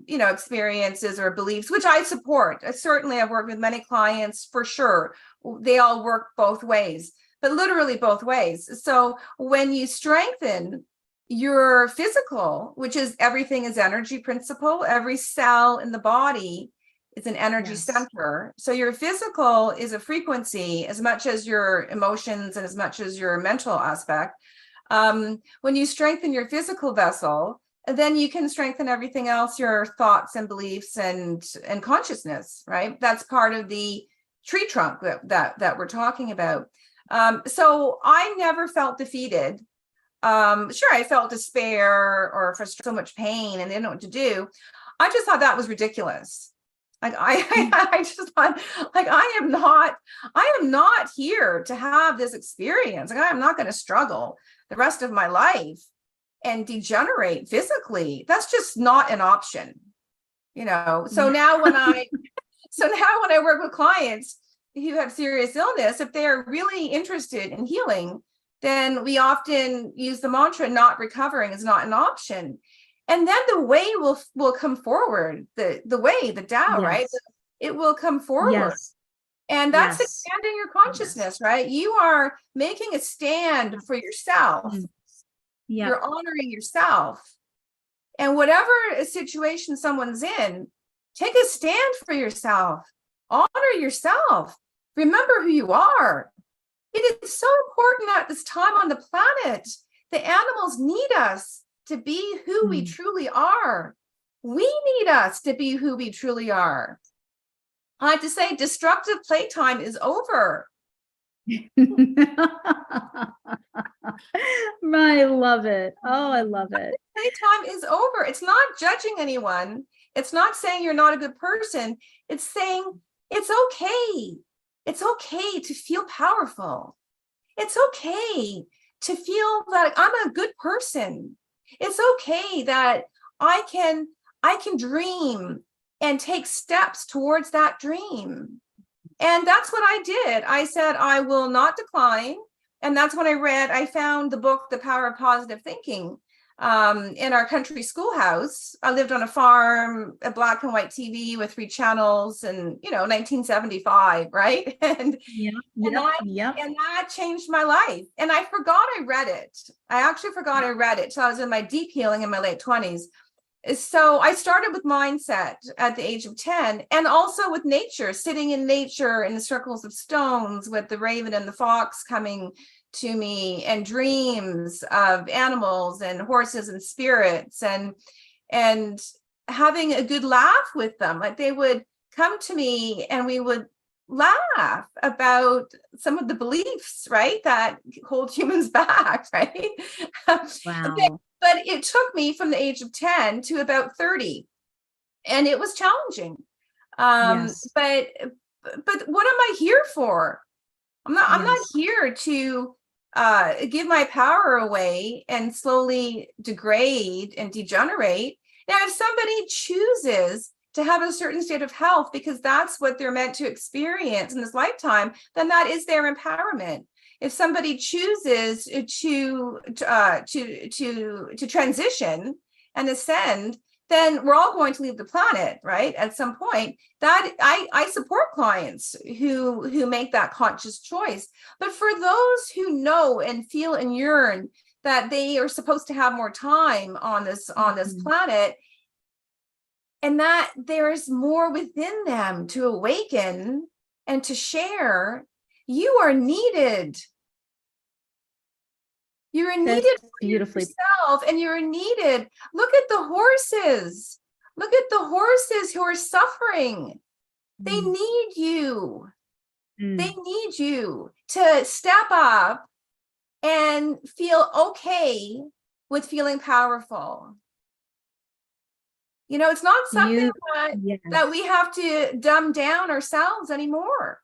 experiences or beliefs, which I support. Certainly, I've worked with many clients for sure. They all work both ways, but literally both ways. So when you strengthen your physical, which is everything is energy principle, every cell in the body is an energy center. So your physical is a frequency as much as your emotions and as much as your mental aspect. When you strengthen your physical vessel, then you can strengthen everything else, your thoughts and beliefs and consciousness, right? That's part of the tree trunk that we're talking about. So I never felt defeated. Sure, I felt despair or frustration, so much pain and didn't know what to do. I just thought that was ridiculous. Like I just thought, like, I am not here to have this experience. Like, I'm not going to struggle the rest of my life and degenerate physically. That's just not an option, So now when I work with clients who have serious illness, if they're really interested in healing, then we often use the mantra, not recovering is not an option. And then the way will come forward, the way, the Tao, right? It will come forward. And that's expanding your consciousness, right? You are making a stand for yourself. You're honoring yourself. And whatever situation someone's in, take a stand for yourself. Honor yourself. Remember who you are. It is so important at this time on the planet. The animals need us to be who we truly are. We need us to be who we truly are. I have to say, destructive playtime is over. I love it. Oh, I love it. Playtime is over. It's not judging anyone. It's not saying you're not a good person. It's saying it's okay. It's okay to feel powerful. It's okay to feel that I'm a good person. It's okay that I can dream and take steps towards that dream. And that's what I did. I said, I will not decline. And that's when I found the book, The Power of Positive Thinking, in our country schoolhouse. I lived on a farm, a black and white TV with 3 channels, and 1975, right? And that changed my life. And I forgot I read it. I actually forgot I read it. So I was in my deep healing in my late 20s. So I started with mindset at the age of 10, and also with nature, sitting in nature in the circles of stones with the raven and the fox coming to me, and dreams of animals and horses and spirits, and having a good laugh with them. Like, they would come to me and we would laugh about some of the beliefs, right, that hold humans back, right? Wow. But it took me from the age of 10 to about 30, and it was challenging. But what am I here for? I'm not here to give my power away and slowly degrade and degenerate. Now, if somebody chooses to have a certain state of health because that's what they're meant to experience in this lifetime, then that is their empowerment. If somebody chooses to transition and ascend, then we're all going to leave the planet, right? At some point. That I support clients who make that conscious choice. But for those who know and feel and yearn that they are supposed to have more time on this planet, and that there's more within them to awaken and to share, you are needed. You're needed beautifully for yourself, and you're needed. Look at the horses. Look at the horses who are suffering. They need you. They need you to step up and feel okay with feeling powerful. It's not something that we have to dumb down ourselves anymore.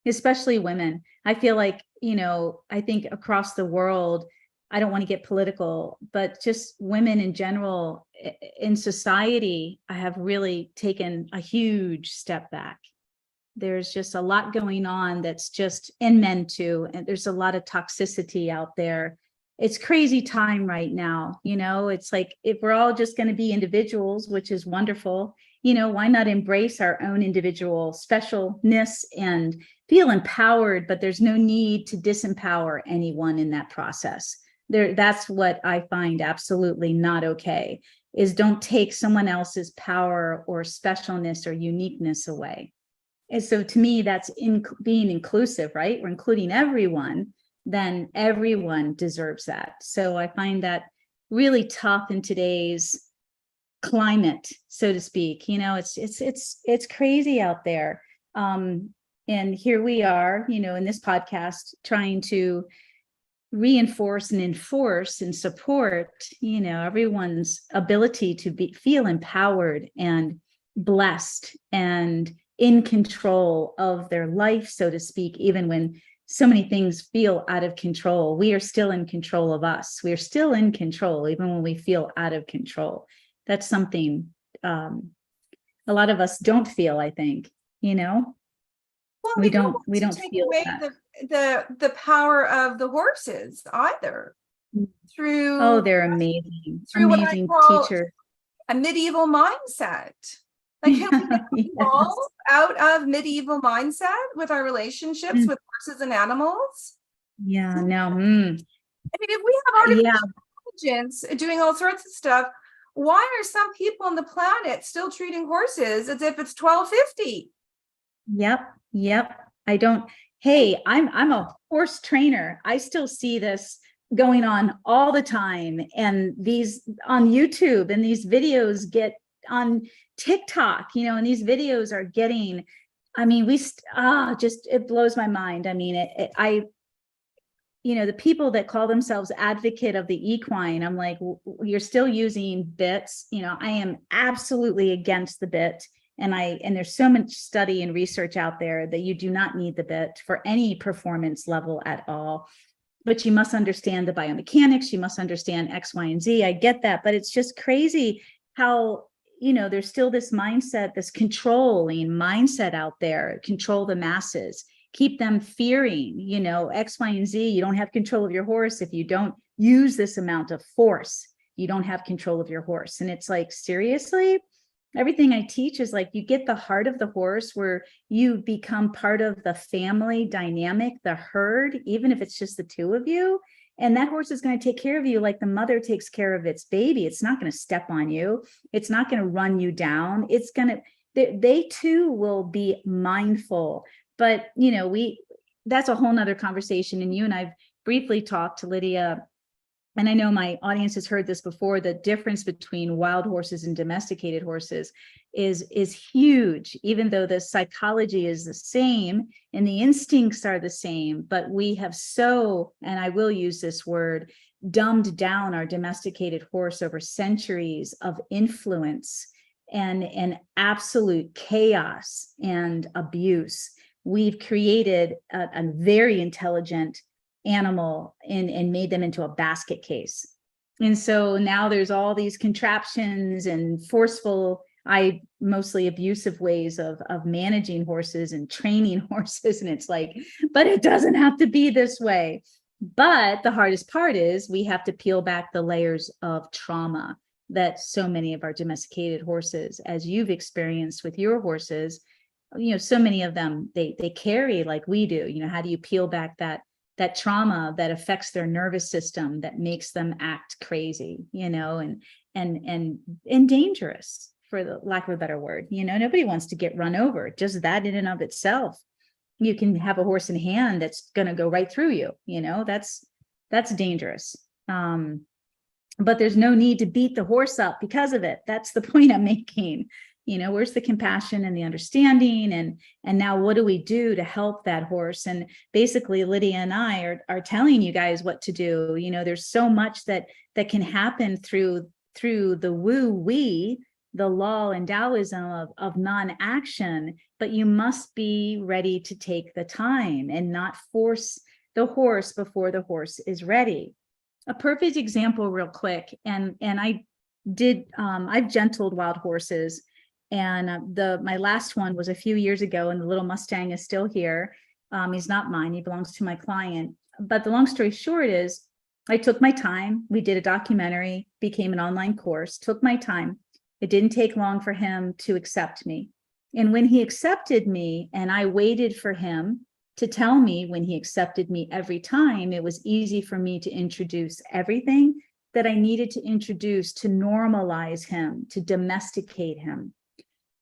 Especially women. I feel like, I think across the world, I don't want to get political, but just women in general in society, I have really taken a huge step back. There's just a lot going on that's just, and men too, and there's a lot of toxicity out there. It's crazy time right now. It's like, if we're all just going to be individuals, which is wonderful, why not embrace our own individual specialness and feel empowered? But there's no need to disempower anyone in that process. That's what I find absolutely not okay, is don't take someone else's power or specialness or uniqueness away. And so to me, that's being inclusive, right? We're including everyone, then everyone deserves that. So I find that really tough in today's climate, so to speak. It's crazy out there. And here we are, in this podcast, trying to reinforce and enforce and support, everyone's ability to feel empowered and blessed and in control of their life, so to speak. Even when so many things feel out of control, we are still in control of us. We are still in control, even when we feel out of control. That's something a lot of us don't feel, I think, Well, we don't take feel away that. the power of the horses either through Oh, they're amazing, what I amazing call teacher. a medieval mindset. Like, can we evolve out of medieval mindset with our relationships with horses and animals? Yeah, no. I mean, if we have artificial intelligence doing all sorts of stuff, why are some people on the planet still treating horses as if it's 1250? Yep. I don't. Hey, I'm a horse trainer. I still see this going on all the time, and these on YouTube, and these videos get on TikTok, and these videos are getting, I mean, just, it blows my mind. I mean, the people that call themselves advocate of the equine, I'm like, you're still using bits. I am absolutely against the bit. And there's so much study and research out there that you do not need the bit for any performance level at all. But you must understand the biomechanics, you must understand X, Y, and Z. I get that, but it's just crazy how, there's still this mindset, this controlling mindset out there, control the masses, keep them fearing, X, Y, and Z. You don't have control of your horse if you don't use this amount of force. You don't have control of your horse. And it's like, seriously? Everything I teach is like, you get the heart of the horse, where you become part of the family dynamic, the herd, even if it's just the two of you. And that horse is going to take care of you like the mother takes care of its baby. It's not going to step on you. It's not going to run you down. It's going to, they too will be mindful. But, that's a whole nother conversation. And you and I've briefly talked to Lidia, and I know my audience has heard this before, the difference between wild horses and domesticated horses is huge, even though the psychology is the same and the instincts are the same. But we have and I will use this word, dumbed down our domesticated horse over centuries of influence and absolute chaos and abuse. We've created a very intelligent animal and made them into a basket case. And so now there's all these contraptions and forceful, mostly abusive ways of managing horses and training horses. And it's like, but it doesn't have to be this way. But the hardest part is we have to peel back the layers of trauma that so many of our domesticated horses, as you've experienced with your horses, so many of them, they carry like we do. How do you peel back that trauma that affects their nervous system, that makes them act crazy, and dangerous, for the lack of a better word. Nobody wants to get run over. Just that in and of itself, you can have a horse in hand that's going to go right through you. That's dangerous. But there's no need to beat the horse up because of it. That's the point I'm making. Where's the compassion and the understanding? And now what do we do to help that horse? And basically, Lidia and I are telling you guys what to do. There's so much that can happen through the woo-wee, the law and Taoism of non-action, but you must be ready to take the time and not force the horse before the horse is ready. A perfect example real quick. And I've gentled wild horses, and my last one was a few years ago, and the little Mustang is still here. He's not mine, he belongs to my client. But the long story short is I took my time. We did a documentary, became an online course, took my time. It didn't take long for him to accept me. And when he accepted me, and I waited for him to tell me when he accepted me every time, it was easy for me to introduce everything that I needed to introduce to normalize him, to domesticate him.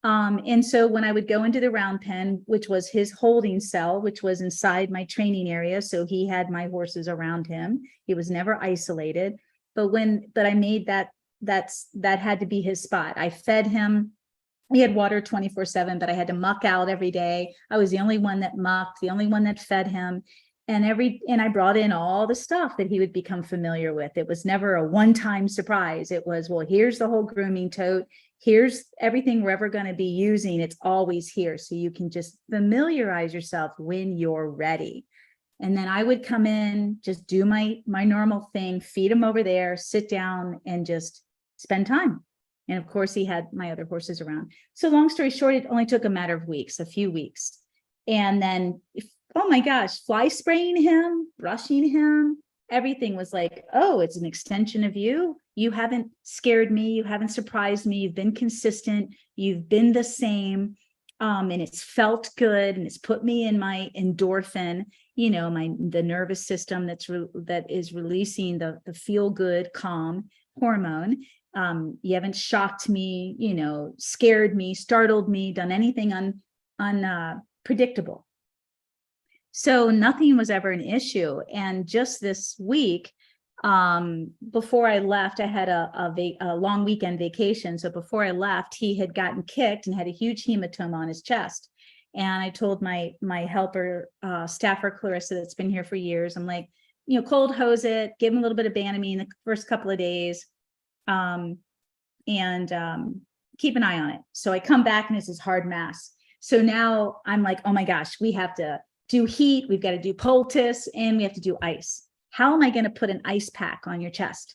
And so when I would go into the round pen, which was his holding cell, which was inside my training area, so he had my horses around him. He was never isolated. But I made that had to be his spot. I fed him. He had water 24/7, but I had to muck out every day. I was the only one that mucked, the only one that fed him. And I brought in all the stuff that he would become familiar with. It was never a one-time surprise. It was, well, here's the whole grooming tote. Here's everything we're ever going to be using. It's always here. So you can just familiarize yourself when you're ready. And then I would come in, just do my normal thing, feed him over there, sit down and just spend time. And of course, he had my other horses around. So long story short, it only took a matter of weeks, a few weeks. And then, oh my gosh, fly spraying him, brushing him, everything was like, oh, it's an extension of you. You haven't scared me. You haven't surprised me. You've been consistent. You've been the same. And it's felt good. And it's put me in my endorphin, the nervous system that is releasing the feel good, calm hormone. You haven't shocked me, scared me, startled me, done anything unpredictable. So nothing was ever an issue. And just this week, before I left, I had a long weekend vacation. So before I left, he had gotten kicked and had a huge hematoma on his chest. And I told my helper, staffer Clarissa, that's been here for years, I'm like, cold hose it, give him a little bit of Banamine the first couple of days. And keep an eye on it. So I come back and it's this hard mass. So now I'm like, oh my gosh, we have to do heat. We've got to do poultice and we have to do ice. How am I going to put an ice pack on your chest?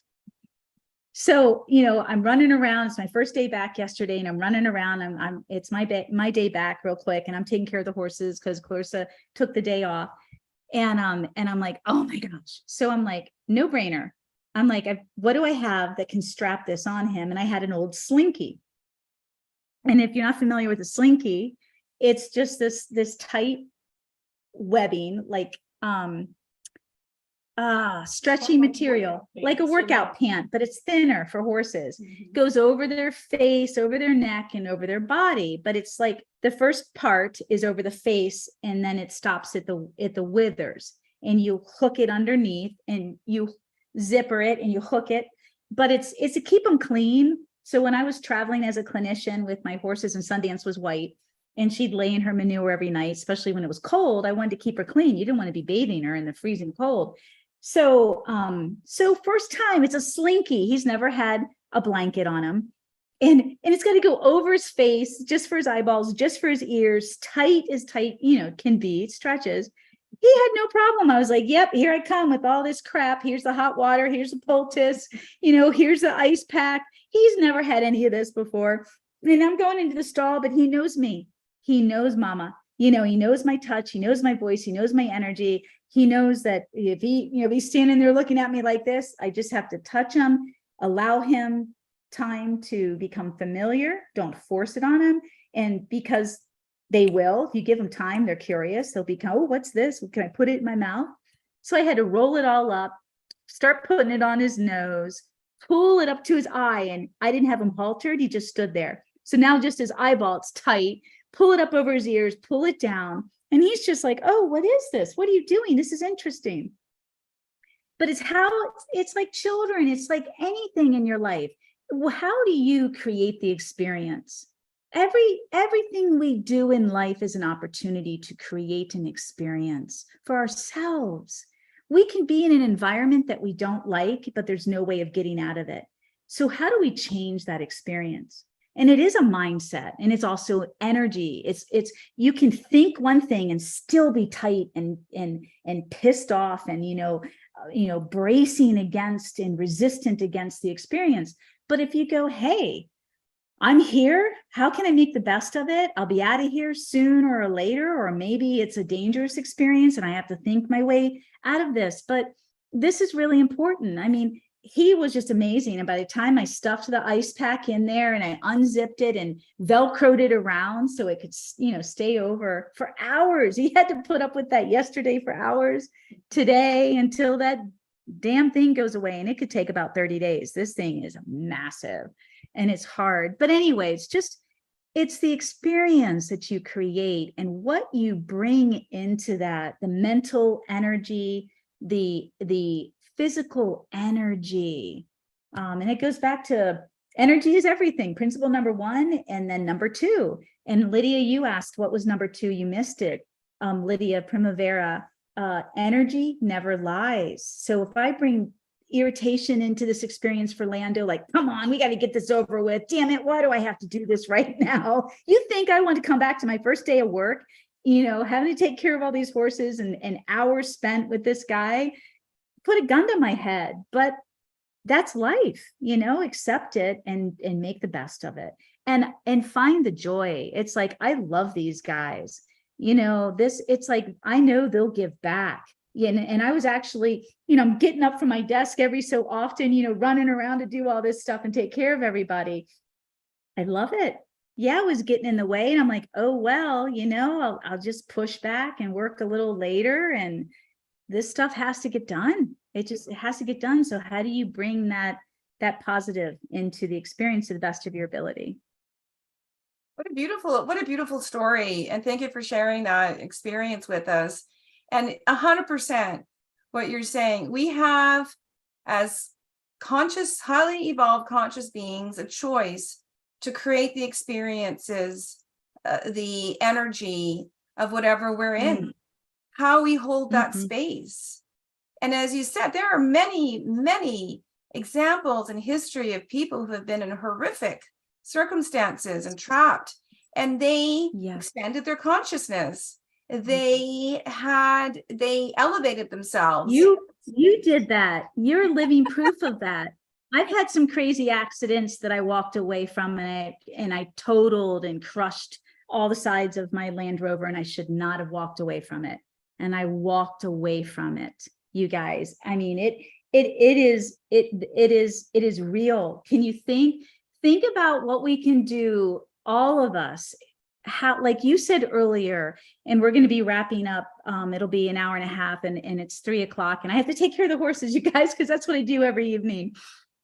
So, I'm running around. It's my first day back yesterday and I'm running around. It's my day back real quick. And I'm taking care of the horses because Clarissa took the day off. And I'm like, oh my gosh. So I'm like, no brainer. I'm like, what do I have that can strap this on him? And I had an old slinky. And if you're not familiar with a slinky, it's just this tight webbing, like stretchy material, like a workout pant, but it's thinner for horses. Goes over their face, over their neck, and over their body. But it's like the first part is over the face, and then it stops at the withers. And you hook it underneath, and you zipper it, and you hook it. But it's to keep them clean. So when I was traveling as a clinician with my horses, and Sundance was white, and she'd lay in her manure every night, especially when it was cold, I wanted to keep her clean. You didn't want to be bathing her in the freezing cold. So first time, it's a slinky. He's never had a blanket on him. And it's got to go over his face, just for his eyeballs, just for his ears, tight as tight, can be. It stretches. He had no problem. I was like, yep, here I come with all this crap. Here's the hot water. Here's the poultice. Here's the ice pack. He's never had any of this before. And I'm going into the stall, but he knows me. He knows mama. He knows my touch. He knows my voice. He knows my energy. He knows that if he's standing there looking at me like this, I just have to touch him, allow him time to become familiar. Don't force it on him. And because they will, if you give them time, they're curious. They'll become, oh, what's this? Can I put it in my mouth? So I had to roll it all up, start putting it on his nose, pull it up to his eye. And I didn't have him haltered. He just stood there. So now just his eyeball, it's tight, pull it up over his ears, pull it down. And he's just like, oh, what is this? What are you doing? This is interesting. But it's like children. It's like anything in your life. How do you create the experience? Everything we do in life is an opportunity to create an experience for ourselves. We can be in an environment that we don't like, but there's no way of getting out of it. So how do we change that experience? And it is a mindset, and it's also energy. It's you can think one thing and still be tight and pissed off and bracing against and resistant against the experience. But if you go, hey, I'm here, how can I make the best of it? I'll be out of here sooner or later, or maybe it's a dangerous experience and I have to think my way out of this. But this is really important. I mean, he was just amazing. And by the time I stuffed the ice pack in there and I unzipped it and Velcroed it around so it could, stay over for hours. He had to put up with that yesterday for hours, today, until that damn thing goes away. And it could take about 30 days. This thing is massive and it's hard. But anyways, it's the experience that you create and what you bring into that, the mental energy, the physical energy. And it goes back to energy is everything, principle number 1, and then number 2. And Lydia, you asked what was number 2, you missed it. Lydia Primavera, energy never lies. So if I bring irritation into this experience for Lando, like, come on, we got to get this over with. Damn it, why do I have to do this right now? You think I want to come back to my first day of work, having to take care of all these horses and hours spent with this guy, put a gun to my head? But that's life, accept it and make the best of it and find the joy. It's like, I love these guys, it's like, I know they'll give back. And I was actually, I'm getting up from my desk every so often, running around to do all this stuff and take care of everybody. I love it. Yeah, I was getting in the way and I'm like, oh, well, I'll just push back and work a little later. And this stuff has to get done. It has to get done. So how do you bring that positive into the experience to the best of your ability? What a beautiful story. And thank you for sharing that experience with us. And 100% what you're saying, we have, as conscious, highly evolved conscious beings, a choice to create the experiences, the energy of whatever we're in, how we hold that space. And as you said, there are many, many examples in history of people who have been in horrific circumstances and trapped, and they expanded their consciousness. They elevated themselves. You did that. You're living proof of that. I've had some crazy accidents that I walked away from, and I totaled and crushed all the sides of my Land Rover, and I should not have walked away from it. And I walked away from it, you guys. I mean, it is real. Can you think about what we can do, all of us? How, like you said earlier, and we're going to be wrapping up, it'll be an hour and a half and it's 3:00 and I have to take care of the horses, you guys, because that's what I do every evening.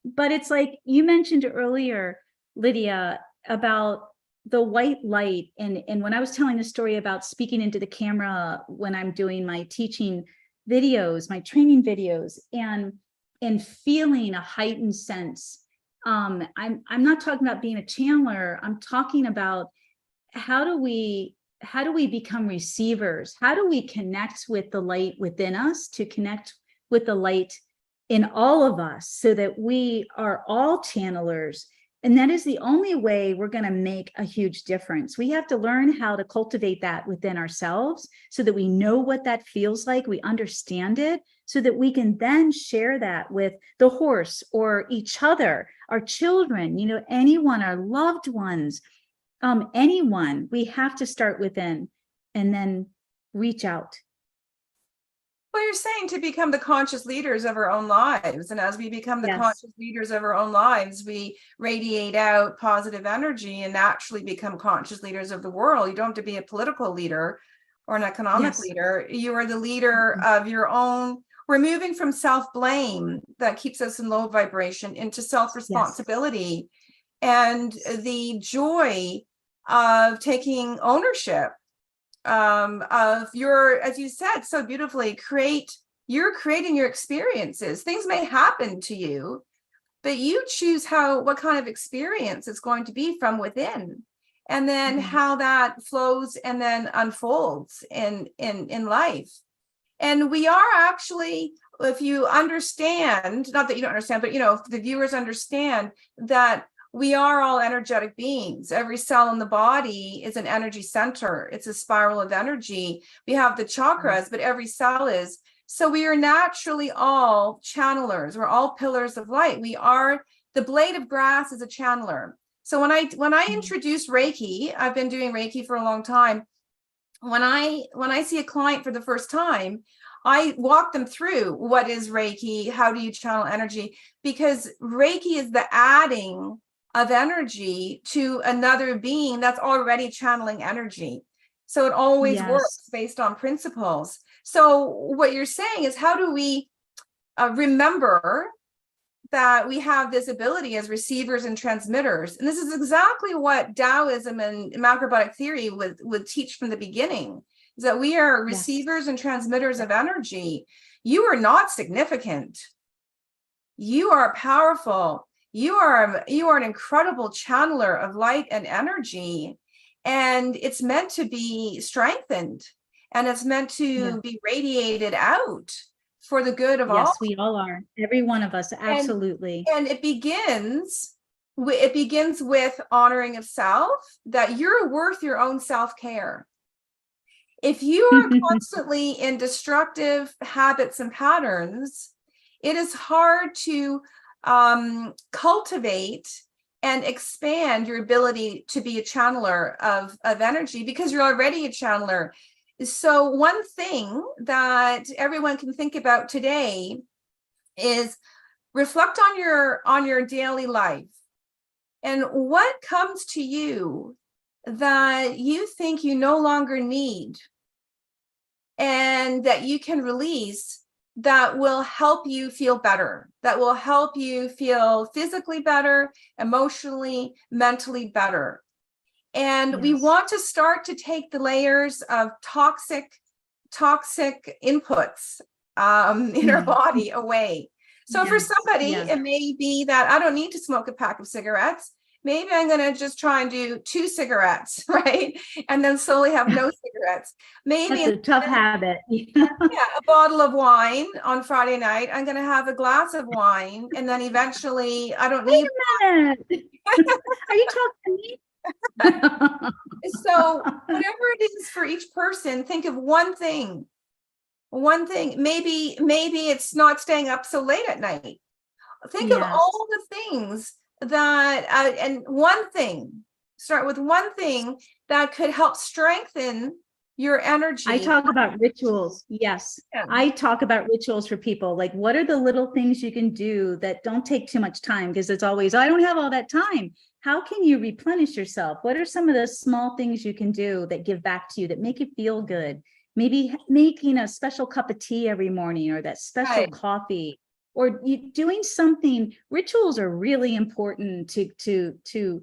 But it's like you mentioned earlier, Lydia, about the white light. And when I was telling the story about speaking into the camera when I'm doing my teaching videos, my training videos, and feeling a heightened sense. I'm not talking about being a channeler. I'm talking about how do we become receivers? How do we connect with the light within us to connect with the light in all of us so that we are all channelers? And that is the only way we're going to make a huge difference. We have to learn how to cultivate that within ourselves so that we know what that feels like. We understand it so that we can then share that with the horse or each other, our children, anyone, our loved ones. Anyone. We have to start within and then reach out. Well, you're saying to become the conscious leaders of our own lives. And as we become the conscious leaders of our own lives, we radiate out positive energy and naturally become conscious leaders of the world. You don't have to be a political leader or an economic leader. You are the leader of your own. We're moving from self-blame that keeps us in low vibration into self-responsibility and the joy of taking ownership of your, as you said so beautifully, you're creating your experiences. Things may happen to you, but you choose what kind of experience it's going to be from within, and then how that flows and then unfolds in life. And we are actually, if you understand, not that you don't understand, but if the viewers understand that we are all energetic beings. Every cell in the body is an energy center. It's a spiral of energy. We have the chakras, but every cell is. So we are naturally all channelers. We're all pillars of light. We are, the blade of grass is a channeler. So when I introduce Reiki, I've been doing Reiki for a long time. When I see a client for the first time, I walk them through what is Reiki, how do you channel energy, because Reiki is the adding of energy to another being that's already channeling energy. So it always works based on principles. So what you're saying is, how do we remember that we have this ability as receivers and transmitters? And this is exactly what Taoism and macrobiotic theory would teach from the beginning, is that we are receivers and transmitters of energy. You are not significant. You are powerful. You are an incredible channeler of light and energy, and it's meant to be strengthened, and it's meant to be radiated out for the good of all. Yes, we all are. Every one of us, absolutely. And it begins with honoring of self, that you're worth your own self-care. If you are constantly in destructive habits and patterns, it is hard to cultivate and expand your ability to be a channeler of energy, because you're already a channeler. So one thing that everyone can think about today is reflect on your daily life, and what comes to you that you think you no longer need and that you can release, that will help you feel better, that will help you feel physically better, emotionally, mentally better. And we want to start to take the layers of toxic inputs in our body away. So for somebody, it may be that I don't need to smoke a pack of cigarettes. Maybe I'm going to just try and do 2 cigarettes, right? And then slowly have no cigarettes. Maybe that's a tough habit. A bottle of wine on Friday night. I'm going to have a glass of wine, and then eventually I don't need. Wait a minute. Are you talking to me? So whatever it is for each person, think of one thing. Maybe it's not staying up so late at night. Think of all the things that and start with one thing that could help strengthen your energy. I talk about rituals. I talk about rituals for people. Like, what are the little things you can do that don't take too much time? Because it's always, I don't have all that time. How can you replenish yourself? What are some of the small things you can do that give back to you, that make you feel good? Maybe making a special cup of tea every morning, or that special coffee, or you doing something. Rituals are really important to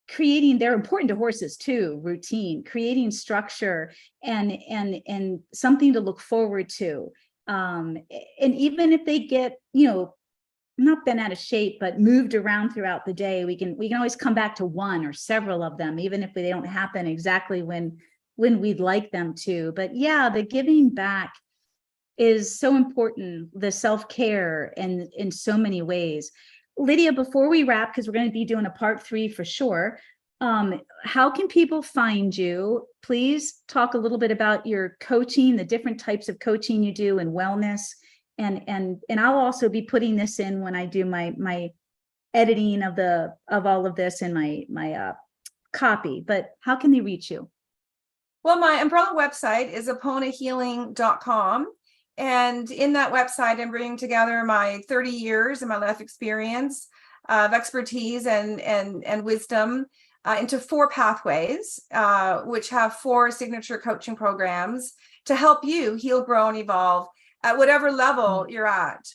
creating. They're important to horses too. Routine, creating structure, and something to look forward to. And even if they get, not been out of shape, but moved around throughout the day, we can always come back to one or several of them, even if they don't happen exactly when we'd like them to. But the giving back is so important, the self-care, and in so many ways. Lidia, before we wrap, because we're going to be doing a part 3 for sure, how can people find you? Please talk a little bit about your coaching, the different types of coaching you do, and wellness. And I'll also be putting this in when I do my editing of all of this in my copy. But how can they reach you? Well, my umbrella website is aponahealing.com. And in that website, I'm bringing together my 30 years and my life experience of expertise and wisdom into 4 pathways, which have 4 signature coaching programs to help you heal, grow, and evolve at whatever level you're at.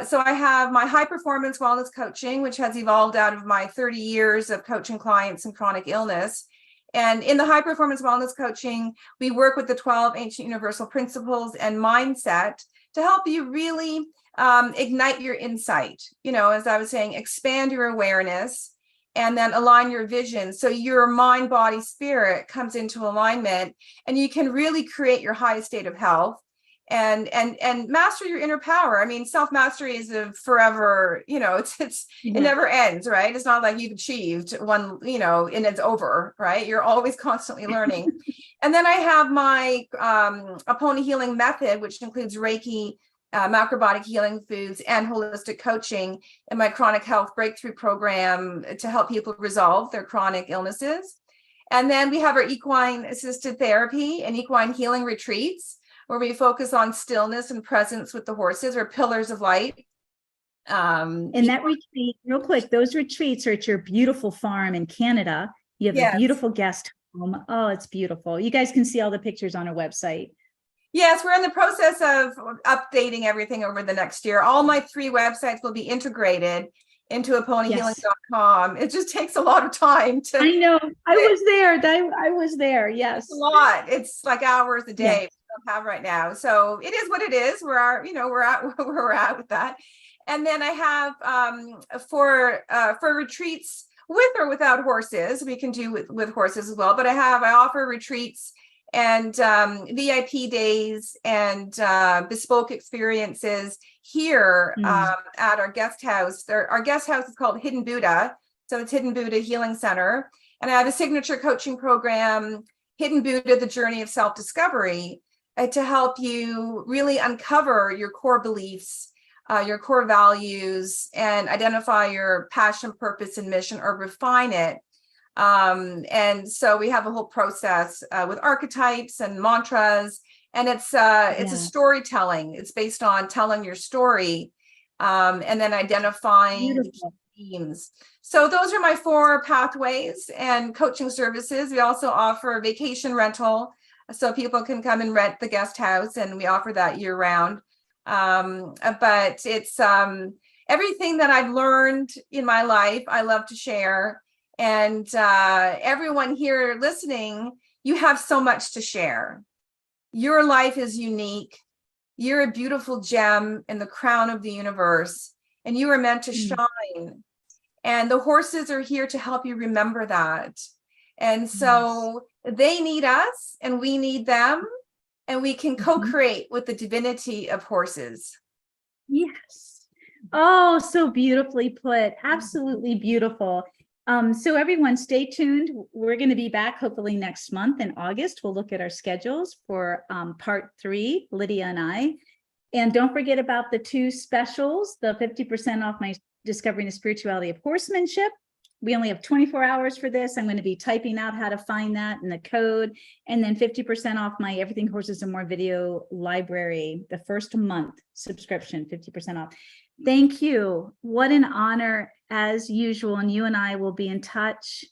So I have my high performance wellness coaching, which has evolved out of my 30 years of coaching clients in chronic illness. And in the high performance wellness coaching, we work with the 12 ancient universal principles and mindset to help you really ignite your insight. As I was saying, expand your awareness and then align your vision. So your mind, body, spirit comes into alignment, and you can really create your highest state of health. and master your inner power. I mean, self-mastery is a forever, it never ends, right? It's not like you've achieved one, and it's over, right? You're always constantly learning. And then I have my opponent healing method, which includes Reiki, macrobiotic healing foods, and holistic coaching, and my chronic health breakthrough program to help people resolve their chronic illnesses. And then we have our equine assisted therapy and equine healing retreats, where we focus on stillness and presence with the horses, or pillars of light. And that retreat, real quick, those retreats are at your beautiful farm in Canada. You have a beautiful guest home. Oh, it's beautiful. You guys can see all the pictures on our website. Yes, we're in the process of updating everything over the next year. All my 3 websites will be integrated into opponenthealing.com. It just takes a lot of time to. I know. I was there. Yes. It's a lot. It's like hours a day. Yes. We don't have right now. So it is what it is. We're at where we're at with that. And then I have for retreats with or without horses, we can do with horses as well. But I offer retreats and VIP days and bespoke experiences here at our guest house. Our guest house is called Hidden Buddha. So it's Hidden Buddha Healing Center. And I have a signature coaching program, Hidden Buddha, The Journey of Self-Discovery, to help you really uncover your core beliefs, your core values, and identify your passion, purpose, and mission, or refine it. And so we have a whole process with archetypes and mantras, and it's a storytelling. It's based on telling your story, and then identifying themes. So those are my 4 pathways and coaching services. We also offer vacation rental, so people can come and rent the guest house, and we offer that year round. But it's everything that I've learned in my life, I love to share. And everyone here listening, you have so much to share. Your life is unique. You're a beautiful gem in the crown of the universe, and you are meant to shine. And the horses are here to help you remember that. And so they need us, and we need them, and we can co-create with the divinity of horses. Yes. Oh, so beautifully put. Absolutely beautiful. So everyone, stay tuned. We're going to be back hopefully next month in August. We'll look at our schedules for part 3, Lidia and I. And don't forget about the 2 specials, the 50% off my Discovering the Spirituality of Horsemanship. We only have 24 hours for this. I'm going to be typing out how to find that and the code, and then 50% off my Everything Horses and More video library, the first month subscription, 50% off. Thank you. What an honor, as usual. And you and I will be in touch,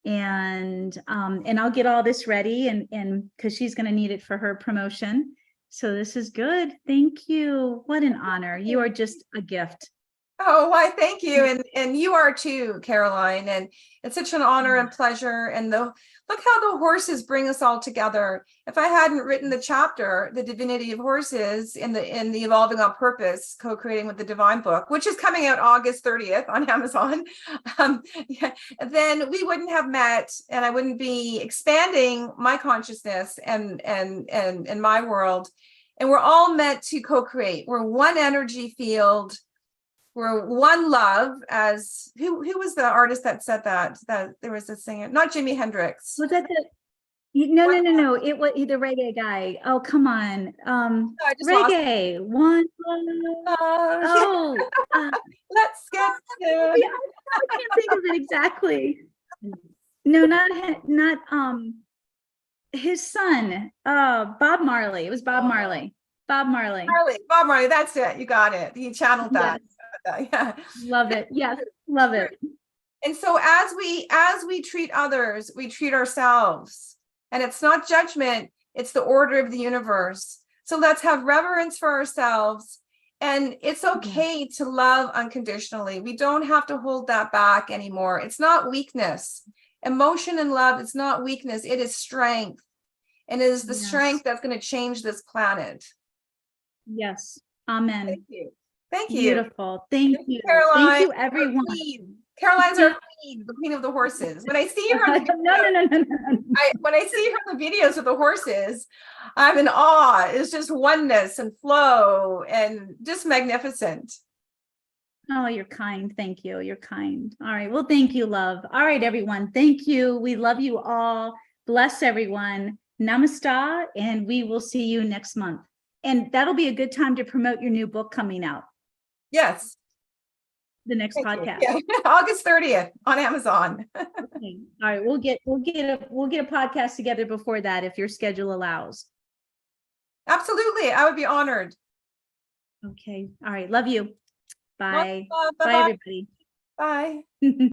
and I'll get all this ready, and because she's going to need it for her promotion. So this is good. Thank you. What an honor. You are just a gift. Oh, why, thank you. And you are too, Caroline. And it's such an honor and pleasure. And look how the horses bring us all together. If I hadn't written the chapter, The Divinity of Horses, in the Evolving on Purpose, Co-Creating with the Divine book, which is coming out August 30th on Amazon, then we wouldn't have met, and I wouldn't be expanding my consciousness and my world. And we're all meant to co-create. We're one energy field. We're one love. As who was the artist that said that there was a singer, not Jimi Hendrix. Was that no, it was the reggae guy. Oh, come on. Reggae, one love. Let's get to I can't think of it exactly. No, not his son, Bob Marley. It was Bob Marley. Bob Marley, that's it. You got it. You channeled that. Yes. Yeah. Love it. Yes, love it. And so as we treat others, we treat ourselves. And it's not judgment, it's the order of the universe. So let's have reverence for ourselves. And it's okay to love unconditionally. We don't have to hold that back anymore. It's not weakness. Emotion and love is not weakness, it is strength. And it is the strength that's going to change this planet. Yes. Amen. Thank you. Thank you. Beautiful. Thank you, Caroline. Thank you, everyone. Caroline's our queen, the queen of the horses. When I see her on the No. when I see her in the videos with the horses, I'm in awe. It's just oneness and flow and just magnificent. Oh, you're kind. Thank you. You're kind. All right. Well, thank you, love. All right, everyone. Thank you. We love you all. Bless everyone. Namaste. And we will see you next month. And that'll be a good time to promote your new book coming out. Yes. The next Thank podcast. you. Yeah. August 30th on Amazon. Okay. All right. We'll get a podcast together before that if your schedule allows. Absolutely. I would be honored. Okay. All right. Love you. Bye. Bye. Bye, everybody. Bye.